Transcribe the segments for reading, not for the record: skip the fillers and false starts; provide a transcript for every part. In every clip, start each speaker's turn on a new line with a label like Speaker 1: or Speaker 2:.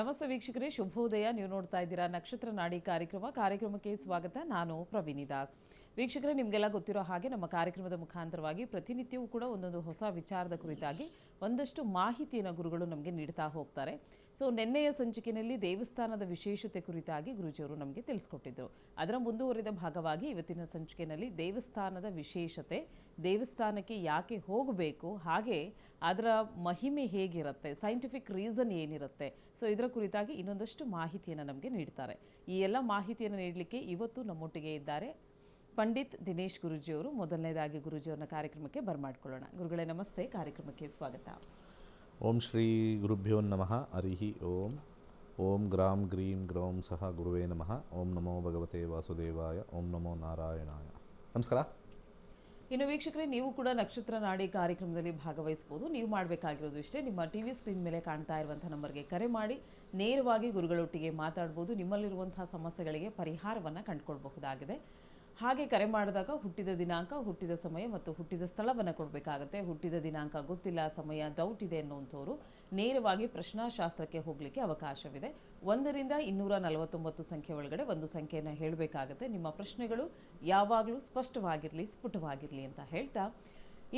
Speaker 1: ನಮಸ್ತೆ ವೀಕ್ಷಕರೇ, ಶುಭೋದಯ. ನೀವು ನೋಡ್ತಾ ಇದ್ದೀರಾ ನಕ್ಷತ್ರ ನಾಡಿ ಕಾರ್ಯಕ್ರಮಕ್ಕೆ ಸ್ವಾಗತ. ನಾನು ಪ್ರವೀಣಿ ದಾಸ್. ವೀಕ್ಷಕರೇ, ನಿಮಗೆಲ್ಲ ಗೊತ್ತಿರೋ ಹಾಗೆ ನಮ್ಮ ಕಾರ್ಯಕ್ರಮದ ಮುಖಾಂತರವಾಗಿ ಪ್ರತಿನಿತ್ಯವೂ ಕೂಡ ಒಂದೊಂದು ಹೊಸ ವಿಚಾರದ ಕುರಿತಾಗಿ ಒಂದಷ್ಟು ಮಾಹಿತಿಯನ್ನು ಗುರುಗಳು ನಮಗೆ ನೀಡ್ತಾ ಹೋಗ್ತಾರೆ. ಸೊ ನಿನ್ನೆಯ ಸಂಚಿಕೆಯಲ್ಲಿ ದೇವಸ್ಥಾನದ ವಿಶೇಷತೆ ಕುರಿತಾಗಿ ಗುರುಜಿಯವರು ನಮಗೆ ತಿಳಿಸ್ಕೊಟ್ಟಿದ್ರು. ಅದರ ಮುಂದುವರಿದ ಭಾಗವಾಗಿ ಇವತ್ತಿನ ಸಂಚಿಕೆಯಲ್ಲಿ ದೇವಸ್ಥಾನದ ವಿಶೇಷತೆ, ದೇವಸ್ಥಾನಕ್ಕೆ ಯಾಕೆ ಹೋಗಬೇಕು, ಹಾಗೆ ಅದರ ಮಹಿಮೆ ಹೇಗಿರುತ್ತೆ, ಸೈಂಟಿಫಿಕ್ ರೀಸನ್ ಏನಿರುತ್ತೆ, ಸೊ ಇದರ ಕುರಿತಾಗಿ ಇನ್ನೊಂದಷ್ಟು ಮಾಹಿತಿಯನ್ನು ನಮಗೆ ನೀಡ್ತಾರೆ. ಈ ಎಲ್ಲ ಮಾಹಿತಿಯನ್ನು ನೀಡಲಿಕ್ಕೆ ಇವತ್ತು ನಮ್ಮೊಟ್ಟಿಗೆ ಇದ್ದಾರೆ ಪಂಡಿತ್ ದಿನೇಶ್ ಗುರುಜಿಯವರು. ಮೊದಲನೇದಾಗಿ ಗುರುಜಿಯವರನ್ನ ಕಾರ್ಯಕ್ರಮಕ್ಕೆ ಬರಮಾಡ್ಕೊಳ್ಳೋಣ. ಗುರುಗಳೇ ನಮಸ್ತೆ, ಕಾರ್ಯಕ್ರಮಕ್ಕೆ ಸ್ವಾಗತ.
Speaker 2: ಓಂ ಶ್ರೀ ಗುರುಭ್ಯೋ ನಮಃ. ಹರಿಹಿ ಓಂ. ಓಂ ಗ್ರಾಂ ಗ್ರೀಂ ಗ್ರೌಂ ಸಹ ಗುರುವೇ ನಮಃ. ಓಂ ನಮೋ ಭಗವತೆ ವಾಸುದೇವಾಯ. ಓಂ ನಮೋ ನಾರಾಯಣಾಯ. ನಮಸ್ಕಾರ.
Speaker 1: ಇನ್ನು ವೀಕ್ಷಕರೇ, ನೀವು ಕೂಡ ನಕ್ಷತ್ರ ನಾಡಿ ಕಾರ್ಯಕ್ರಮದಲ್ಲಿ ಭಾಗವಹಿಸಬಹುದು. ನೀವು ಮಾಡಬೇಕಾಗಿರೋದು ಇಷ್ಟೇ, ನಿಮ್ಮ ಟಿವಿ ಸ್ಕ್ರೀನ್ ಮೇಲೆ ಕಾಣ್ತಾ ಇರುವಂಥ ನಂಬರ್ಗೆ ಕರೆ ಮಾಡಿ ನೇರವಾಗಿ ಗುರುಗಳೊಟ್ಟಿಗೆ ಮಾತಾಡ್ಬೋದು. ನಿಮ್ಮಲ್ಲಿರುವಂತಹ ಸಮಸ್ಯೆಗಳಿಗೆ ಪರಿಹಾರವನ್ನು ಕಂಡುಕೊಳ್ಬಹುದಾಗಿದೆ. ಹಾಗೆ ಕರೆ ಮಾಡಿದಾಗ ಹುಟ್ಟಿದ ದಿನಾಂಕ, ಹುಟ್ಟಿದ ಸಮಯ ಮತ್ತು ಹುಟ್ಟಿದ ಸ್ಥಳವನ್ನು ಕೊಡಬೇಕಾಗುತ್ತೆ. ಹುಟ್ಟಿದ ದಿನಾಂಕ ಗೊತ್ತಿಲ್ಲ, ಸಮಯ ಡೌಟ್ ಇದೆ ಅನ್ನುವಂಥವ್ರು ನೇರವಾಗಿ ಪ್ರಶ್ನಾಶಾಸ್ತ್ರಕ್ಕೆ ಹೋಗಲಿಕ್ಕೆ ಅವಕಾಶವಿದೆ. 1 ರಿಂದ 249 ಸಂಖ್ಯೆ ಒಳಗಡೆ ಒಂದು ಸಂಖ್ಯೆಯನ್ನು ಹೇಳಬೇಕಾಗುತ್ತೆ. ನಿಮ್ಮ ಪ್ರಶ್ನೆಗಳು ಯಾವಾಗಲೂ ಸ್ಪಷ್ಟವಾಗಿರಲಿ, ಸ್ಫುಟವಾಗಿರಲಿ ಅಂತ ಹೇಳ್ತಾ,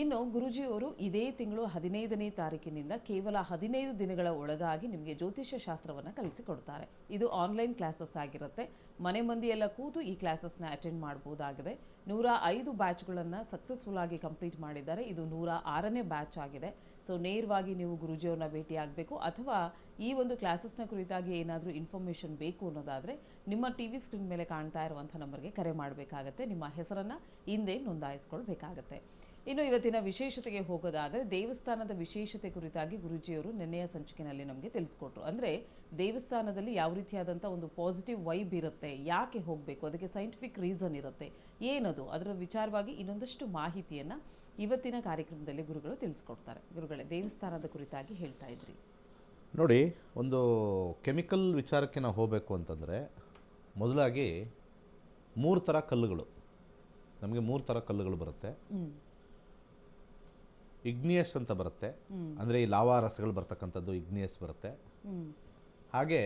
Speaker 1: ಇನ್ನು ಗುರುಜಿಯವರು ಇದೇ ತಿಂಗಳು 15ನೇ ತಾರೀಕಿನಿಂದ ಕೇವಲ 15 ದಿನಗಳ ಒಳಗಾಗಿ ನಿಮಗೆ ಜ್ಯೋತಿಷ್ಯ ಶಾಸ್ತ್ರವನ್ನು ಕಲಿಸಿಕೊಡ್ತಾರೆ. ಇದು ಆನ್ಲೈನ್ ಕ್ಲಾಸಸ್ ಆಗಿರುತ್ತೆ. ಮನೆ ಮಂದಿಯೆಲ್ಲ ಕೂತು ಈ ಕ್ಲಾಸಸ್ನ ಅಟೆಂಡ್ ಮಾಡ್ಬೋದಾಗಿದೆ. 105 ಬ್ಯಾಚ್ಗಳನ್ನು ಸಕ್ಸಸ್ಫುಲ್ ಆಗಿ ಕಂಪ್ಲೀಟ್ ಮಾಡಿದ್ದಾರೆ. ಇದು 106ನೇ ಬ್ಯಾಚ್ ಆಗಿದೆ. ಸೊ ನೇರವಾಗಿ ನೀವು ಗುರುಜಿಯವ್ರನ್ನ ಭೇಟಿಯಾಗಬೇಕು, ಅಥವಾ ಈ ಒಂದು ಕ್ಲಾಸಸ್ನ ಕುರಿತಾಗಿ ಏನಾದರೂ ಇನ್ಫಾರ್ಮೇಷನ್ ಬೇಕು ಅನ್ನೋದಾದರೆ ನಿಮ್ಮ ಟಿವಿ ಸ್ಕ್ರೀನ್ ಮೇಲೆ ಕಾಣ್ತಾ ಇರುವಂಥ ನಂಬರ್ಗೆ ಕರೆ ಮಾಡಬೇಕಾಗತ್ತೆ. ನಿಮ್ಮ ಹೆಸರನ್ನು ಹಿಂದೆ ನೋಂದಾಯಿಸ್ಕೊಳ್ಬೇಕಾಗತ್ತೆ. ಇನ್ನು ಇವತ್ತಿನ ವಿಶೇಷತೆಗೆ ಹೋಗೋದಾದರೆ, ದೇವಸ್ಥಾನದ ವಿಶೇಷತೆ ಕುರಿತಾಗಿ ಗುರುಜಿಯವರು ನಿನ್ನೆಯ ಸಂಚಿಕೆಯಲ್ಲಿ ನಮಗೆ ತಿಳಿಸ್ಕೊಟ್ರು. ಅಂದರೆ ದೇವಸ್ಥಾನದಲ್ಲಿ ಯಾವ ರೀತಿಯಾದಂಥ ಒಂದು ಪಾಸಿಟಿವ್ ವೈಬ್ ಇರುತ್ತೆ, ಯಾಕೆ ಹೋಗಬೇಕು, ಅದಕ್ಕೆ ಸೈಂಟಿಫಿಕ್ ರೀಸನ್ ಇರುತ್ತೆ, ಏನದು, ಅದರ ವಿಚಾರವಾಗಿ ಇನ್ನೊಂದಷ್ಟು ಮಾಹಿತಿಯನ್ನು ಇವತ್ತಿನ ಕಾರ್ಯಕ್ರಮದಲ್ಲಿ ಗುರುಗಳು ತಿಳಿಸ್ಕೊಡ್ತಾರೆ. ಗುರುಗಳೇ, ದೇವಸ್ಥಾನದ ಕುರಿತಾಗಿ ಹೇಳ್ತಾ ಇದ್ರಿ.
Speaker 2: ನೋಡಿ, ಒಂದು ಕೆಮಿಕಲ್ ವಿಚಾರಕ್ಕೆ ನಾವು ಹೋಗಬೇಕು ಅಂತಂದರೆ ಮೊದಲಾಗಿ 3 ಥರ ಕಲ್ಲುಗಳು, ನಮಗೆ 3 ಥರ ಕಲ್ಲುಗಳು ಬರುತ್ತೆ. ಇಗ್ನಿಯಸ್ ಅಂತ ಬರುತ್ತೆ, ಅಂದರೆ ಈ ಲಾವಾ ರಸಗಳು ಬರ್ತಕ್ಕಂಥದ್ದು ಇಗ್ನಿಯಸ್ ಬರುತ್ತೆ. ಹಾಗೆ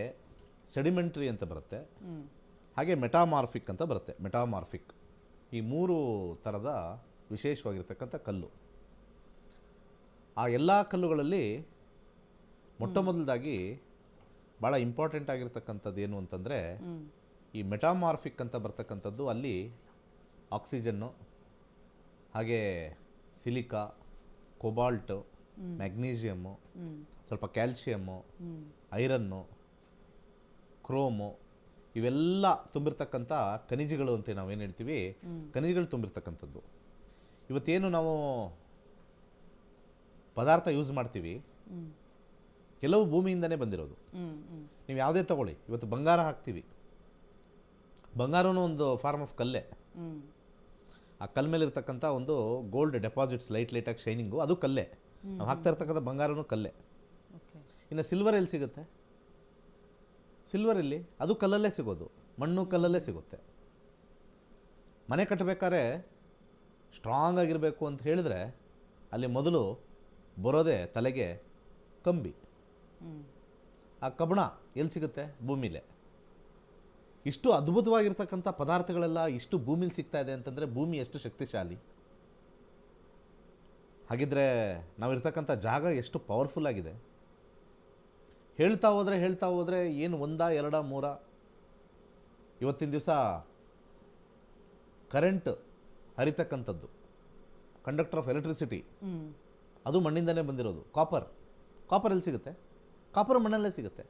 Speaker 2: ಸೆಡಿಮೆಂಟ್ರಿ ಅಂತ ಬರುತ್ತೆ. ಹಾಗೆ ಮೆಟಾಮಾರ್ಫಿಕ್ ಅಂತ ಬರುತ್ತೆ. ಮೆಟಾಮಾರ್ಫಿಕ್, ಈ 3 ಥರದ ವಿಶೇಷವಾಗಿರ್ತಕ್ಕಂಥ ಕಲ್ಲು. ಆ ಎಲ್ಲ ಕಲ್ಲುಗಳಲ್ಲಿ ಮೊಟ್ಟಮೊದಲಾಗಿ ಭಾಳ ಇಂಪಾರ್ಟೆಂಟ್ ಆಗಿರ್ತಕ್ಕಂಥದ್ದು ಏನು ಅಂತಂದರೆ, ಈ ಮೆಟಾಮಾರ್ಫಿಕ್ ಅಂತ ಬರ್ತಕ್ಕಂಥದ್ದು ಅಲ್ಲಿ ಆಕ್ಸಿಜನ್ನು, ಹಾಗೆ ಸಿಲಿಕಾ, ಕೊಬಾಲ್ಟು, ಮ್ಯಾಗ್ನೀಷಿಯಮ್ಮು, ಸ್ವಲ್ಪ ಕ್ಯಾಲ್ಶಿಯಮ್ಮು, ಐರನ್ನು, ಕ್ರೋಮು, ಇವೆಲ್ಲ ತುಂಬಿರ್ತಕ್ಕಂಥ ಖನಿಜಗಳು ಅಂತ ನಾವೇನು ಹೇಳ್ತೀವಿ, ಖನಿಜಗಳು ತುಂಬಿರ್ತಕ್ಕಂಥದ್ದು. ಇವತ್ತೇನು ನಾವು ಪದಾರ್ಥ ಯೂಸ್ ಮಾಡ್ತೀವಿ, ಕೆಲವು ಭೂಮಿಯಿಂದನೇ ಬಂದಿರೋದು. ನೀವು ಯಾವುದೇ ತಗೊಳ್ಳಿ, ಇವತ್ತು ಬಂಗಾರ ಹಾಕ್ತೀವಿ, ಬಂಗಾರನೂ ಒಂದು ಫಾರ್ಮ್ ಆಫ್ ಕಲ್ಲೇ. ಆ ಕಲ್ ಮೇಲೆ ಇರ್ತಕ್ಕಂಥ ಒಂದು ಗೋಲ್ಡ್ ಡೆಪಾಸಿಟ್ಸ್, ಲೈಟಾಗಿ ಶೈನಿಂಗು, ಅದು ಕಲ್ಲೇ. ನಾವು ಹಾಕ್ತಾ ಇರ್ತಕ್ಕಂಥ ಬಂಗಾರನೂ ಕಲ್ಲೇ. ಇನ್ನು ಸಿಲ್ವರ್ ಎಲ್ಲಿ ಸಿಗುತ್ತೆ? ಸಿಲ್ವರ್ ಇಲ್ಲಿ ಅದು ಕಲ್ಲಲ್ಲೇ ಸಿಗೋದು, ಮಣ್ಣು ಕಲ್ಲಲ್ಲೇ ಸಿಗುತ್ತೆ. ಮನೆ ಕಟ್ಟಬೇಕಾದ್ರೆ ಸ್ಟ್ರಾಂಗ್ ಆಗಿರಬೇಕು ಅಂತ ಹೇಳಿದ್ರೆ ಅಲ್ಲಿ ಮೊದಲು ಬರೋದೇ ತಲೆಗೆ ಕಂಬಿ. ಆ ಕಬ್ಬಣ ಎಲ್ಲಿ ಸಿಗುತ್ತೆ? ಭೂಮಿಲೇ. ಇಷ್ಟು ಅದ್ಭುತವಾಗಿರ್ತಕ್ಕಂಥ ಪದಾರ್ಥಗಳೆಲ್ಲ ಇಷ್ಟು ಭೂಮಿಲಿ ಸಿಗ್ತಾ ಇದೆ ಅಂತಂದರೆ ಭೂಮಿ ಎಷ್ಟು ಶಕ್ತಿಶಾಲಿ. ಹಾಗಿದ್ರೆ ನಾವಿರ್ತಕ್ಕಂಥ ಜಾಗ ಎಷ್ಟು ಪವರ್ಫುಲ್ ಆಗಿದೆ. ಹೇಳ್ತಾ ಹೋದರೆ ಏನು 1, 2, 3 ಇವತ್ತಿನ ದಿವಸ ಕರೆಂಟ್ ಹರಿತಕ್ಕಂಥದ್ದು, ಕಂಡಕ್ಟರ್ ಆಫ್ ಎಲೆಕ್ಟ್ರಿಸಿಟಿ, ಅದು ಮಣ್ಣಿಂದನೇ ಬಂದಿರೋದು. ಕಾಪರ್ ಎಲ್ಲಿ ಸಿಗುತ್ತೆ? ಕಾಪರ್ ಮಣ್ಣಲ್ಲೇ ಸಿಗುತ್ತೆ.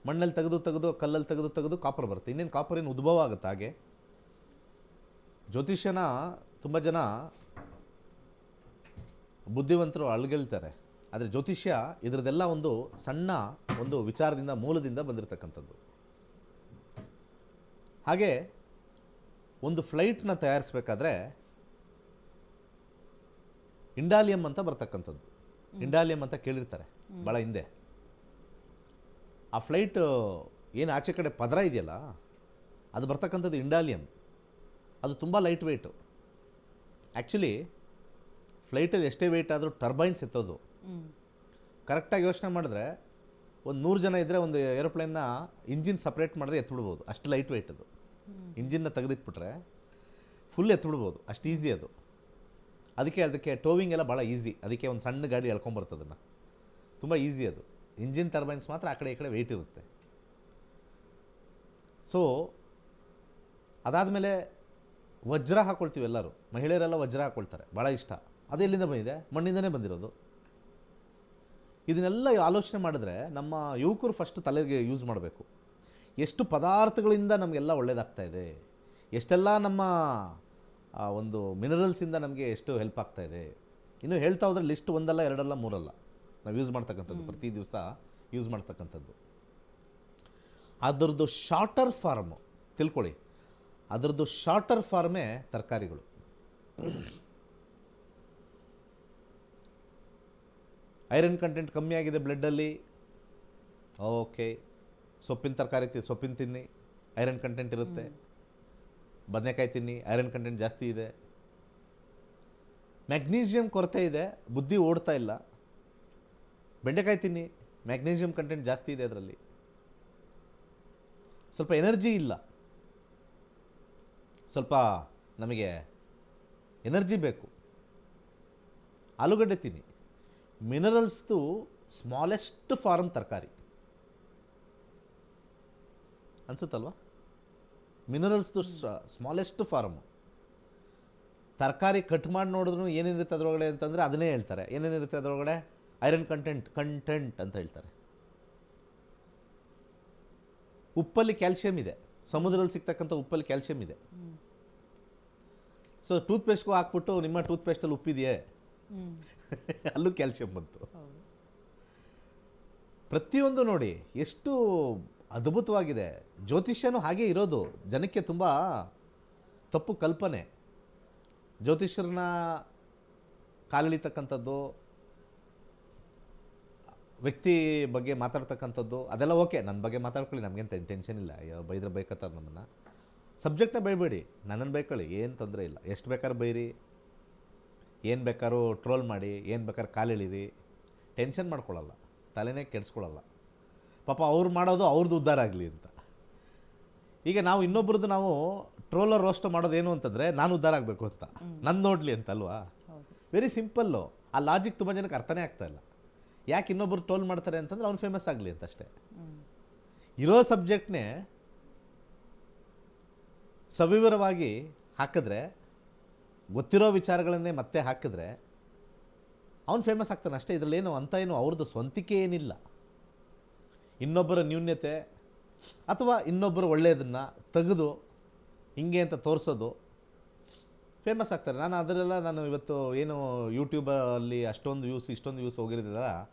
Speaker 2: ಮಣ್ಣಲ್ಲಿ ತೆಗೆದು ಕಲ್ಲಲ್ಲಿ ತೆಗೆದು ಕಾಪರ್ ಬರುತ್ತೆ. ಇನ್ನೇನು ಕಾಪರ್ ಏನು ಉದ್ಭವ ಆಗುತ್ತೆ? ಹಾಗೆ ಜ್ಯೋತಿಷ್ಯನ ತುಂಬ ಜನ ಬುದ್ಧಿವಂತರು ಅಳ್ಗೆಳ್ತಾರೆ, ಆದರೆ ಜ್ಯೋತಿಷ್ಯ ಇದರದೆಲ್ಲ ಒಂದು ಸಣ್ಣ ಒಂದು ವಿಚಾರದಿಂದ, ಮೂಲದಿಂದ ಬಂದಿರತಕ್ಕಂಥದ್ದು. ಹಾಗೆ ಒಂದು ಫ್ಲೈಟ್ನ ತಯಾರಿಸಬೇಕಾದ್ರೆ ಇಂಡಾಲಿಯಂ ಅಂತ ಬರ್ತಕ್ಕಂಥದ್ದು. ಇಂಡಾಲಿಯಂ ಅಂತ ಕೇಳಿರ್ತಾರೆ ಭಾಳ ಹಿಂದೆ. ಆ ಫ್ಲೈಟ್ ಏನು ಆಚೆ ಕಡೆ ಪದರ ಇದೆಯಲ್ಲ, ಅದು ಬರ್ತಕ್ಕಂಥದ್ದು ಇಂಡಾಲಿಯಂ. ಅದು ತುಂಬ ಲೈಟ್ ವೆಯ್ಟು. ಆ್ಯಕ್ಚುಲಿ ಫ್ಲೈಟಲ್ಲಿ ಎಷ್ಟೇ ವೆಯ್ಟ್ ಆದರೂ ಟರ್ಬೈನ್ಸ್ ಎತ್ತೋದು. ಕರೆಕ್ಟಾಗಿ ಯೋಚನೆ ಮಾಡಿದ್ರೆ ಒಂದು 100 ಜನ ಇದ್ದರೆ ಒಂದು ಏರೋಪ್ಲೇನ್ನ ಇಂಜಿನ್ ಸಪ್ರೇಟ್ ಮಾಡಿದ್ರೆ ಎತ್ಬಿಡ್ಬೋದು, ಅಷ್ಟು ಲೈಟ್ ವೆಯ್ಟ್ ಅದು. ಇಂಜಿನ್ನ ತೆಗೆದಿಟ್ಬಿಟ್ರೆ ಫುಲ್ ಎತ್ಬಿಡ್ಬೋದು, ಅಷ್ಟು ಈಸಿ ಅದು. ಅದಕ್ಕೆ ಟೋವಿಂಗ್ ಎಲ್ಲ ಭಾಳ ಈಸಿ. ಅದಕ್ಕೆ ಒಂದು ಸಣ್ಣ ಗಾಡಿ ಎಳ್ಕೊಂಬರ್ತದೆ, ಅದನ್ನು ತುಂಬ ಈಸಿ ಅದು. ಇಂಜಿನ್ ಟರ್ಬೈನ್ಸ್ ಮಾತ್ರ ಆ ಕಡೆ ಈ ಕಡೆ ವೆಯ್ಟ್ ಇರುತ್ತೆ. ಸೊ ಅದಾದಮೇಲೆ ವಜ್ರ ಹಾಕ್ಕೊಳ್ತೀವಿ ಎಲ್ಲರೂ, ಮಹಿಳೆಯರೆಲ್ಲ ವಜ್ರ ಹಾಕ್ಕೊಳ್ತಾರೆ, ಭಾಳ ಇಷ್ಟ. ಅದು ಎಲ್ಲಿಂದ ಬಂದಿದೆ? ಮಣ್ಣಿಂದನೇ ಬಂದಿರೋದು. ಇದನ್ನೆಲ್ಲ ಆಲೋಚನೆ ಮಾಡಿದ್ರೆ ನಮ್ಮ ಯುವಕರು ಫಸ್ಟ್ ತಲೆಗೆ ಯೂಸ್ ಮಾಡಬೇಕು. ಎಷ್ಟು ಪದಾರ್ಥಗಳಿಂದ ನಮಗೆಲ್ಲ ಒಳ್ಳೆಯದಾಗ್ತಾ ಇದೆ, ಎಷ್ಟೆಲ್ಲ ನಮ್ಮ ಒಂದು ಮಿನರಲ್ಸಿಂದ ನಮಗೆ ಎಷ್ಟು ಹೆಲ್ಪ್ ಆಗ್ತಾ ಇದೆ. ಇನ್ನು ಹೇಳ್ತಾ ಹೋದರೆ ಲಿಸ್ಟ್ ಒಂದಲ್ಲ, ಎರಡಲ್ಲ, ಮೂರಲ್ಲ ನಾವು ಯೂಸ್ ಮಾಡ್ತಕ್ಕಂಥದ್ದು, ಪ್ರತಿ ದಿವಸ ಯೂಸ್ ಮಾಡ್ತಕ್ಕಂಥದ್ದು. ಅದರದ್ದು ಶಾರ್ಟರ್ ಫಾರ್ಮು ತಿಳ್ಕೊಳ್ಳಿ, ಅದರದ್ದು ಶಾರ್ಟರ್ ಫಾರ್ಮೇ ತರಕಾರಿಗಳು. ಐರನ್ ಕಂಟೆಂಟ್ ಕಮ್ಮಿ ಆಗಿದೆ ಬ್ಲಡ್ಡಲ್ಲಿ, ಓಕೆ, ಸೊಪ್ಪಿನ ತರಕಾರಿ ಸೊಪ್ಪಿನ ತಿನ್ನಿ, ಐರನ್ ಕಂಟೆಂಟ್ ಇರುತ್ತೆ. ಬದನೆಕಾಯಿ ತಿನ್ನಿ, ಐರನ್ ಕಂಟೆಂಟ್ ಜಾಸ್ತಿ ಇದೆ. ಮ್ಯಾಗ್ನೀಷಿಯಮ್ ಕೊರತೆ ಇದೆ, ಬುದ್ಧಿ ಓಡ್ತಾ ಇಲ್ಲ, ಬೆಂಡೆಕಾಯಿ ತಿನ್ನಿ, ಮ್ಯಾಗ್ನೀಷಿಯಮ್ ಕಂಟೆಂಟ್ ಜಾಸ್ತಿ ಇದೆ ಅದರಲ್ಲಿ. ಸ್ವಲ್ಪ ಎನರ್ಜಿ ಇಲ್ಲ, ಸ್ವಲ್ಪ ನಮಗೆ ಎನರ್ಜಿ ಬೇಕು, ಆಲೂಗಡ್ಡೆ ತಿನ್ನಿ. ಮಿನರಲ್ಸ್ದು ಸ್ಮಾಲೆಸ್ಟ್ ಫಾರ್ಮ್ ತರಕಾರಿ ಅನ್ಸುತ್ತಲ್ವ? ಮಿನರಲ್ಸ್ದು ಸ್ಮಾಲೆಸ್ಟ್ ಫಾರ್ಮು ತರಕಾರಿ ಕಟ್ ಮಾಡಿ ನೋಡಿದ್ರು ಏನೇನಿರುತ್ತೆ ಅದರೊಳಗಡೆ ಅಂತಂದರೆ ಅದನ್ನೇ ಹೇಳ್ತಾರೆ. ಏನೇನಿರುತ್ತೆ ಅದರೊಳಗಡೆ? ಐರನ್ ಕಂಟೆಂಟ್ ಅಂತ ಹೇಳ್ತಾರೆ. ಉಪ್ಪಲ್ಲಿ ಕ್ಯಾಲ್ಶಿಯಂ ಇದೆ, ಸಮುದ್ರದಲ್ಲಿ ಸಿಗ್ತಕ್ಕಂಥ ಉಪ್ಪಲ್ಲಿ ಕ್ಯಾಲ್ಶಿಯಂ ಇದೆ. ಸೊ ಟೂತ್ಪೇಸ್ಟ್ಗೂ ಹಾಕ್ಬಿಟ್ಟು ನಿಮ್ಮ ಟೂತ್ಪೇಸ್ಟಲ್ಲಿ ಉಪ್ಪಿದೆಯೇ, ಅಲ್ಲೂ ಕ್ಯಾಲ್ಶಿಯಂ ಬಂತು. ಪ್ರತಿಯೊಂದು ನೋಡಿ ಎಷ್ಟು ಅದ್ಭುತವಾಗಿದೆ. ಜ್ಯೋತಿಷ್ಯನೂ ಹಾಗೇ ಇರೋದು. ಜನಕ್ಕೆ ತುಂಬ ತಪ್ಪು ಕಲ್ಪನೆ. ಜ್ಯೋತಿಷ್ಯರನ್ನ ಕಾಲೆಳಿತಕ್ಕಂಥದ್ದು, ವ್ಯಕ್ತಿ ಬಗ್ಗೆ ಮಾತಾಡ್ತಕ್ಕಂಥದ್ದು ಅದೆಲ್ಲ ಓಕೆ, ನನ್ನ ಬಗ್ಗೆ ಮಾತಾಡ್ಕೊಳ್ಳಿ, ನಮಗೇನು ಟೆನ್ಷನ್ ಇಲ್ಲ. ಬೈದ್ರೆ ಬೈಕತ್ತಾರೆ ನಮ್ಮನ್ನು. ಸಬ್ಜೆಕ್ಟ್ನ ಬೈಬೇಡಿ, ನನ್ನನ್ನು ಬೈಕೊಳ್ಳಿ, ಏನು ತೊಂದರೆ ಇಲ್ಲ. ಎಷ್ಟು ಬೇಕಾದ್ರೂ ಬೈರಿ, ಏನು ಬೇಕಾದ್ರೂ ಟ್ರೋಲ್ ಮಾಡಿ, ಏನು ಬೇಕಾದ್ರೂ ಕಾಲೆಳಿರಿ, ಟೆನ್ಷನ್ ಮಾಡ್ಕೊಳ್ಳಲ್ಲ, ತಲೆನೇ ಕೆಡಿಸ್ಕೊಳ್ಳಲ್ಲ. ಪಾಪ ಅವ್ರು ಮಾಡೋದು ಅವ್ರದ್ದು ಉದ್ಧಾರ ಆಗಲಿ ಅಂತ. ಈಗ ನಾವು ಇನ್ನೊಬ್ರದ್ದು ನಾವು ಟ್ರೋಲರ್ ರೋಸ್ಟ್ ಮಾಡೋದೇನು ಅಂತಂದರೆ ನಾನು ಉದ್ಧಾರ ಆಗಬೇಕು ಅಂತ, ನನ್ನ ನೋಡಲಿ ಅಂತ ಅಲ್ವಾ? Very simple. ಆ ಲಾಜಿಕ್ ತುಂಬ ಜನಕ್ಕೆ ಅರ್ಥನೇ ಆಗ್ತಾಯಿಲ್ಲ. ಯಾಕೆ ಇನ್ನೊಬ್ರು ಟ್ರೋಲ್ ಮಾಡ್ತಾರೆ ಅಂತಂದ್ರೆ ಅವ್ನು ಫೇಮಸ್ ಆಗಲಿ ಅಂತ ಅಷ್ಟೇ. ಇರೋ ಸಬ್ಜೆಕ್ಟ್ನೇ ಸವಿವರವಾಗಿ ಹಾಕಿದ್ರೆ, ಗೊತ್ತಿರೋ ವಿಚಾರಗಳನ್ನೇ ಮತ್ತೆ ಹಾಕಿದ್ರೆ ಅವ್ನು ಫೇಮಸ್ ಆಗ್ತಾನೆ ಅಷ್ಟೇ. ಇದರಲ್ಲೇನು ಅಂತ ಏನು ಅವ್ರದ್ದು ಸ್ವಂತಿಕೆ ಏನಿಲ್ಲ. ಇನ್ನೊಬ್ಬರ ನ್ಯೂನ್ಯತೆ ಅಥವಾ ಇನ್ನೊಬ್ಬರು ಒಳ್ಳೆಯದನ್ನು ತೆಗೆದು ಹಿಂಗೆ ಅಂತ ತೋರಿಸೋದು ಫೇಮಸ್ ಆಗ್ತಾರೆ. ನಾನು ಇವತ್ತು ಏನು ಯೂಟ್ಯೂಬಲ್ಲಿ ಅಷ್ಟೊಂದು ವ್ಯೂಸ್ ಇಷ್ಟೊಂದು ವ್ಯೂಸ್ ಹೋಗಿರೋದಿಲ್ಲ,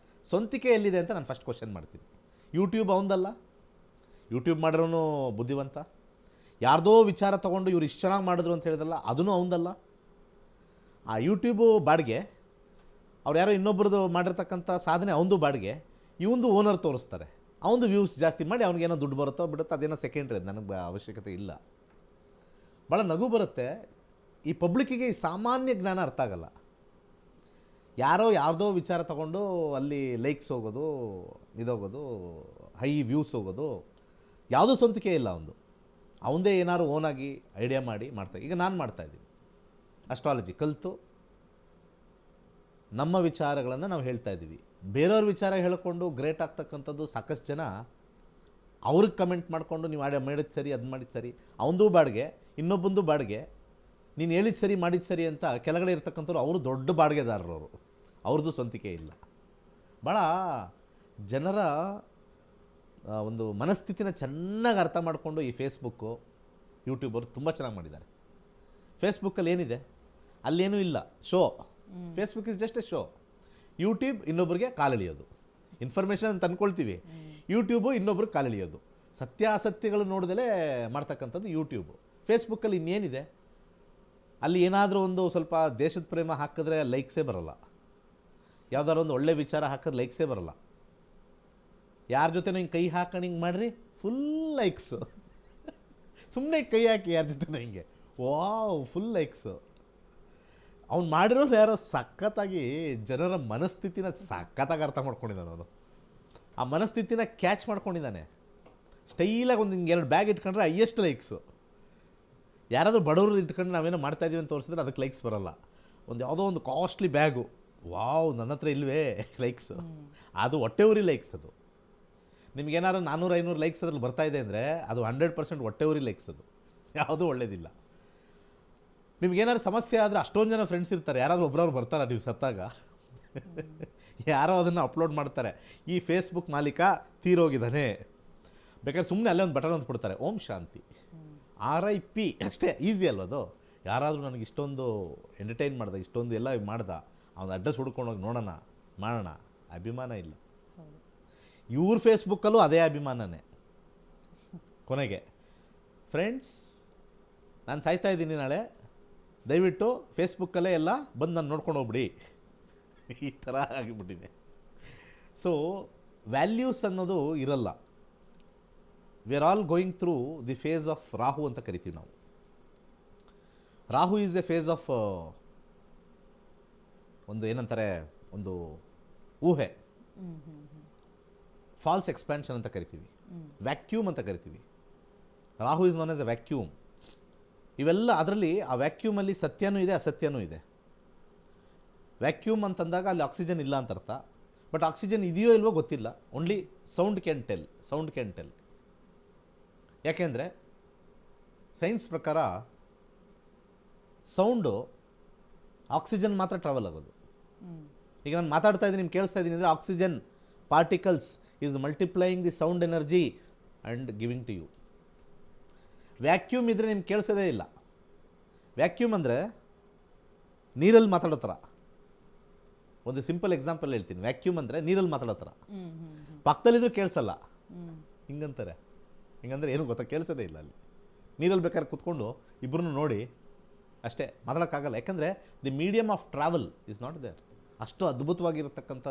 Speaker 2: ಸ್ವಂತಿಕೆ ಎಲ್ಲಿದೆ ಅಂತ ನಾನು ಫಸ್ಟ್ ಕ್ವಶನ್ ಮಾಡ್ತೀನಿ. ಯೂಟ್ಯೂಬ್ ಅವನದಲ್ಲ, ಯೂಟ್ಯೂಬ್ ಮಾಡಿರೋನು ಬುದ್ಧಿವಂತ. ಯಾರ್ದೋ ವಿಚಾರ ತೊಗೊಂಡು ಇವ್ರು ಇಷ್ಟು ಚೆನ್ನಾಗಿ ಮಾಡಿದ್ರು ಅಂತ ಹೇಳಿದ್ರಲ್ಲ, ಅದೂ ಅವನದಲ್ಲ. ಆ ಯೂಟ್ಯೂಬು ಬಾಡಿಗೆ, ಅವ್ರು ಯಾರೋ ಇನ್ನೊಬ್ರದ್ದು ಮಾಡಿರ್ತಕ್ಕಂಥ ಸಾಧನೆ ಅವನದು ಬಾಡಿಗೆ, ಇವಂದು ಓನರ್ ತೋರಿಸ್ತಾರೆ, ಅವನದು ವ್ಯೂಸ್ ಜಾಸ್ತಿ ಮಾಡಿ ಅವ್ನಿಗೇನೋ ದುಡ್ಡು ಬರುತ್ತೋ ಬಿಡುತ್ತೋ, ಅದೇನೋ ಸೆಕೆಂಡ್ರಿ, ಅದು ನನಗೆ ಅವಶ್ಯಕತೆ ಇಲ್ಲ. ಭಾಳ ನಗು ಬರುತ್ತೆ. ಈ ಪಬ್ಲಿಕ್ಕಿಗೆ ಈ ಸಾಮಾನ್ಯ ಜ್ಞಾನ ಅರ್ಥ ಆಗಲ್ಲ. ಯಾರ್ದೋ ವಿಚಾರ ತಗೊಂಡು ಅಲ್ಲಿ ಲೈಕ್ಸ್ ಹೋಗೋದು, ಇದೋಗೋದು, ಹೈ ವ್ಯೂಸ್ ಹೋಗೋದು, ಯಾವುದೂ ಸ್ವಂತಿಕೆ ಇಲ್ಲ ಅವನದು. ಅವನದೇ ಏನಾದ್ರು ಓನಾಗಿ ಐಡಿಯಾ ಮಾಡಿ ಮಾಡ್ತಾ. ಈಗ ನಾನು ಮಾಡ್ತಾಯಿದ್ದೀನಿ, ಅಸ್ಟ್ರಾಲಜಿ ಕಲಿತು ನಮ್ಮ ವಿಚಾರಗಳನ್ನು ನಾವು ಹೇಳ್ತಾ ಇದ್ದೀವಿ. ಬೇರೆಯವ್ರ ವಿಚಾರ ಹೇಳಿಕೊಂಡು ಗ್ರೇಟ್ ಆಗ್ತಕ್ಕಂಥದ್ದು ಸಾಕಷ್ಟು ಜನ ಅವ್ರಿಗೆ ಕಮೆಂಟ್ ಮಾಡಿಕೊಂಡು ನೀವು ಮಾಡಿದ್ದು ಸರಿ, ಅದು ಮಾಡಿದ್ದು ಸರಿ, ಅವನದು ಬಾಡಿಗೆ, ಇನ್ನೊಬ್ಬಂದು ಬಾಡಿಗೆ, ನೀನು ಹೇಳಿದ ಸರಿ ಮಾಡಿದ್ದು ಸರಿ ಅಂತ ಕೆಳಗಡೆ ಇರ್ತಕ್ಕಂಥವ್ರು ಅವರು ದೊಡ್ಡ ಬಾಡಿಗೆದಾರರು. ಅವ್ರದ್ದು ಸ್ವಂತಿಕೆ ಇಲ್ಲ. ಭಾಳ ಜನರ ಒಂದು ಮನಸ್ಥಿತಿನ ಚೆನ್ನಾಗಿ ಅರ್ಥ ಮಾಡಿಕೊಂಡು ಈ ಫೇಸ್ಬುಕ್ಕು, ಯೂಟ್ಯೂಬರು ತುಂಬ ಚೆನ್ನಾಗಿ ಮಾಡಿದ್ದಾರೆ. ಫೇಸ್ಬುಕ್ಕಲ್ಲಿ ಏನಿದೆ? ಅಲ್ಲೇನೂ ಇಲ್ಲ, show. Facebook is just A show. YouTube ಇನ್ನೊಬ್ರಿಗೆ ಕಾಲೆಳೆಯೋದು, ಇನ್ಫಾರ್ಮೇಷನ್ ಅಂತ ಅಂದ್ಕೊಳ್ತೀವಿ. ಯೂಟ್ಯೂಬು ಇನ್ನೊಬ್ರಿಗೆ ಕಾಲೆಳೆಯೋದು, ಸತ್ಯಾಸತ್ಯಗಳು ನೋಡಿದಲೇ ಮಾಡ್ತಕ್ಕಂಥದ್ದು ಯೂಟ್ಯೂಬು. ಫೇಸ್ಬುಕ್ಕಲ್ಲಿ ಇನ್ನೇನಿದೆ? ಅಲ್ಲಿ ಏನಾದರೂ ಒಂದು ಸ್ವಲ್ಪ ದೇಶದ ಪ್ರೇಮ ಹಾಕಿದ್ರೆ ಲೈಕ್ಸೇ ಬರೋಲ್ಲ. ಯಾವುದಾದ್ರು ಒಂದು ಒಳ್ಳೆ ವಿಚಾರ ಹಾಕಿದ್ರೆ ಲೈಕ್ಸೇ ಬರೋಲ್ಲ. ಯಾರ ಜೊತೆ ಹಿಂಗೆ ಕೈ ಹಾಕೊಂಡು ಹಿಂಗೆ ಮಾಡಿರಿ ಫುಲ್ ಲೈಕ್ಸು. ಸುಮ್ಮನೆ ಕೈ ಹಾಕಿ ಯಾರ ಜೊತೆ ಹಿಂಗೆ ವಾವ್ ಫುಲ್ ಲೈಕ್ಸು. ಅವ್ನು ಮಾಡಿರೋರು ಯಾರೋ ಸಖತ್ತಾಗಿ ಜನರ ಮನಸ್ಥಿತಿನ ಸಖತ್ತಾಗಿ ಅರ್ಥ ಮಾಡ್ಕೊಂಡಿದ್ದಾನೆ ಅವನು. ಆ ಮನಸ್ಥಿತಿನ ಕ್ಯಾಚ್ ಮಾಡ್ಕೊಂಡಿದ್ದಾನೆ. ಸ್ಟೈಲಾಗಿ ಒಂದು ಹಿಂಗೆ 2 ಬ್ಯಾಗ್ ಇಟ್ಕೊಂಡ್ರೆ ಹೈಯೆಸ್ಟ್ ಲೈಕ್ಸು. ಯಾರಾದರೂ ಬಡವರು ಇಟ್ಕೊಂಡು ನಾವೇನೋ ಮಾಡ್ತಾಯಿದ್ದೀವಿ ಅಂತ ತೋರಿಸಿದ್ರೆ ಅದಕ್ಕೆ ಲೈಕ್ಸ್ ಬರೋಲ್ಲ. ಒಂದು ಯಾವುದೋ ಒಂದು ಕಾಸ್ಟ್ಲಿ ಬ್ಯಾಗು, ವಾವ್ ನನ್ನ ಹತ್ರ ಇಲ್ವೇ ಲೈಕ್ಸು, ಅದು ಹೊಟ್ಟೆ ಉರಿ ಲೈಕ್ಸ್. ಅದು ನಿಮಗೇನಾದ್ರು 400-500 ಲೈಕ್ಸ್ ಅದ್ರಲ್ಲಿ ಬರ್ತಾಯಿದೆ ಅಂದರೆ ಅದು 100% ಹೊಟ್ಟೆ ಉರಿ ಲೈಕ್ಸ್. ಅದು ಯಾವುದೂ ಒಳ್ಳೇದಿಲ್ಲ. ನಿಮ್ಗೇನಾದ್ರು ಸಮಸ್ಯೆ ಆದರೆ ಅಷ್ಟೊಂದು ಜನ ಫ್ರೆಂಡ್ಸ್ ಇರ್ತಾರೆ, ಯಾರಾದರೂ ಒಬ್ಬರವ್ರು ಬರ್ತಾರೆ ನೀವು ಸತ್ತಾಗ, ಯಾರೋ ಅದನ್ನು ಅಪ್ಲೋಡ್ ಮಾಡ್ತಾರೆ, ಈ ಫೇಸ್ಬುಕ್ ಮಾಲೀಕ ತೀರೋಗಿದ್ದಾನೆ, ಬೇಕಾದ್ರೆ ಸುಮ್ಮನೆ ಅಲ್ಲೇ ಒಂದು ಬಟನ್ ಅಂತ ಕೊಡ್ತಾರೆ, ಓಂ ಶಾಂತಿ, RIP ಅಷ್ಟೇ. ಈಸಿ ಅಲ್ಲದು. ಯಾರಾದರೂ ನನಗೆ ಇಷ್ಟೊಂದು ಎಂಟರ್ಟೈನ್ ಮಾಡ್ದ, ಇಷ್ಟೊಂದು ಎಲ್ಲ ಮಾಡ್ದ, ಅವನ ಅಡ್ರೆಸ್ ಹುಡ್ಕೊಂಡೋಗಿ ನೋಡೋಣ ಮಾಡೋಣ, ಅಭಿಮಾನ ಇಲ್ಲ. ಇವ್ರ ಫೇಸ್ಬುಕ್ಕಲ್ಲೂ ಅದೇ ಅಭಿಮಾನನೇ. ಕೊನೆಗೆ ಫ್ರೆಂಡ್ಸ್ ನಾನು ಸಾಯ್ತಾ ಇದ್ದೀನಿ ನಾಳೆ, ದಯವಿಟ್ಟು ಫೇಸ್ಬುಕ್ಕಲ್ಲೇ ಎಲ್ಲ ಬಂದು ನಾನು ನೋಡ್ಕೊಂಡು ಹೋಗ್ಬಿಡಿ, ಈ ಥರ ಆಗಿಬಿಟ್ಟಿದೆ. ಸೊ ವ್ಯಾಲ್ಯೂಸ್ ಅನ್ನೋದು ಇರಲ್ಲ. We are all going through the phase of Rahu ಅಂತ ಕರಿತೀವಿ ನಾವು. Rahu is a phase of ಒಂದು ಏನಂತಾರೆ, ಒಂದು ಊಹೆ, ಫಾಲ್ಸ್ ಎಕ್ಸ್ಪ್ಯಾನ್ಷನ್ ಅಂತ ಕರಿತೀವಿ, ವ್ಯಾಕ್ಯೂಮ್ ಅಂತ ಕರಿತೀವಿ. Rahu is known as A vacuum. ಇವೆಲ್ಲ ಅದರಲ್ಲಿ ಆ ವ್ಯಾಕ್ಯೂಮಲ್ಲಿ ಸತ್ಯನೂ ಇದೆ, ಅಸತ್ಯನೂ ಇದೆ. ವ್ಯಾಕ್ಯೂಮ್ ಅಂತಂದಾಗ ಅಲ್ಲಿ ಆಕ್ಸಿಜನ್ ಇಲ್ಲ ಅಂತ ಅರ್ಥ. ಬಟ್ ಆಕ್ಸಿಜನ್ ಇದೆಯೋ ಇಲ್ವೋ ಗೊತ್ತಿಲ್ಲ. Only sound can tell. ಯಾಕೆಂದರೆ ಸೈನ್ಸ್ ಪ್ರಕಾರ ಸೌಂಡು ಆಕ್ಸಿಜನ್ ಮಾತ್ರ ಟ್ರಾವೆಲ್ ಆಗೋದು. ಈಗ ನಾನು ಮಾತಾಡ್ತಾ ಇದ್ದೀನಿ, ನಿಮ್ಗೆ ಕೇಳಿಸ್ತಾ ಇದ್ದೀನಿ ಅಂದರೆ oxygen particles is multiplying the sound energy and giving to you. Vacuum ಇದ್ದರೆ ನಿಮ್ಗೆ ಕೇಳಿಸೋದೇ ಇಲ್ಲ. ವ್ಯಾಕ್ಯೂಮ್ ಅಂದರೆ ನೀರಲ್ಲಿ ಮಾತಾಡೋ ಥರ. ಒಂದು ಸಿಂಪಲ್ ಎಕ್ಸಾಂಪಲ್ ಹೇಳ್ತೀನಿ. ವ್ಯಾಕ್ಯೂಮ್ ಅಂದರೆ ನೀರಲ್ಲಿ ಮಾತಾಡೋ ಥರ, ಪಕ್ಕದಲ್ಲಿದ್ದರೂ ಕೇಳಿಸಲ್ಲ, ಹಿಂಗಂತಾರೆ. ಹಿಂಗಂದ್ರೆ ಏನು ಗೊತ್ತಾ, ಕೇಳಿಸೋದೇ ಇಲ್ಲ. ಅಲ್ಲಿ ನೀರಲ್ಲಿ ಬೇಕಾದ್ರೆ ಕೂತ್ಕೊಂಡು ಇಬ್ಬರನ್ನು ನೋಡಿ ಅಷ್ಟೇ, ಮಾತಾಡೋಕ್ಕಾಗಲ್ಲ. ಯಾಕಂದರೆ the medium of travel is not there. ಅಷ್ಟು ಅದ್ಭುತವಾಗಿರತಕ್ಕಂಥ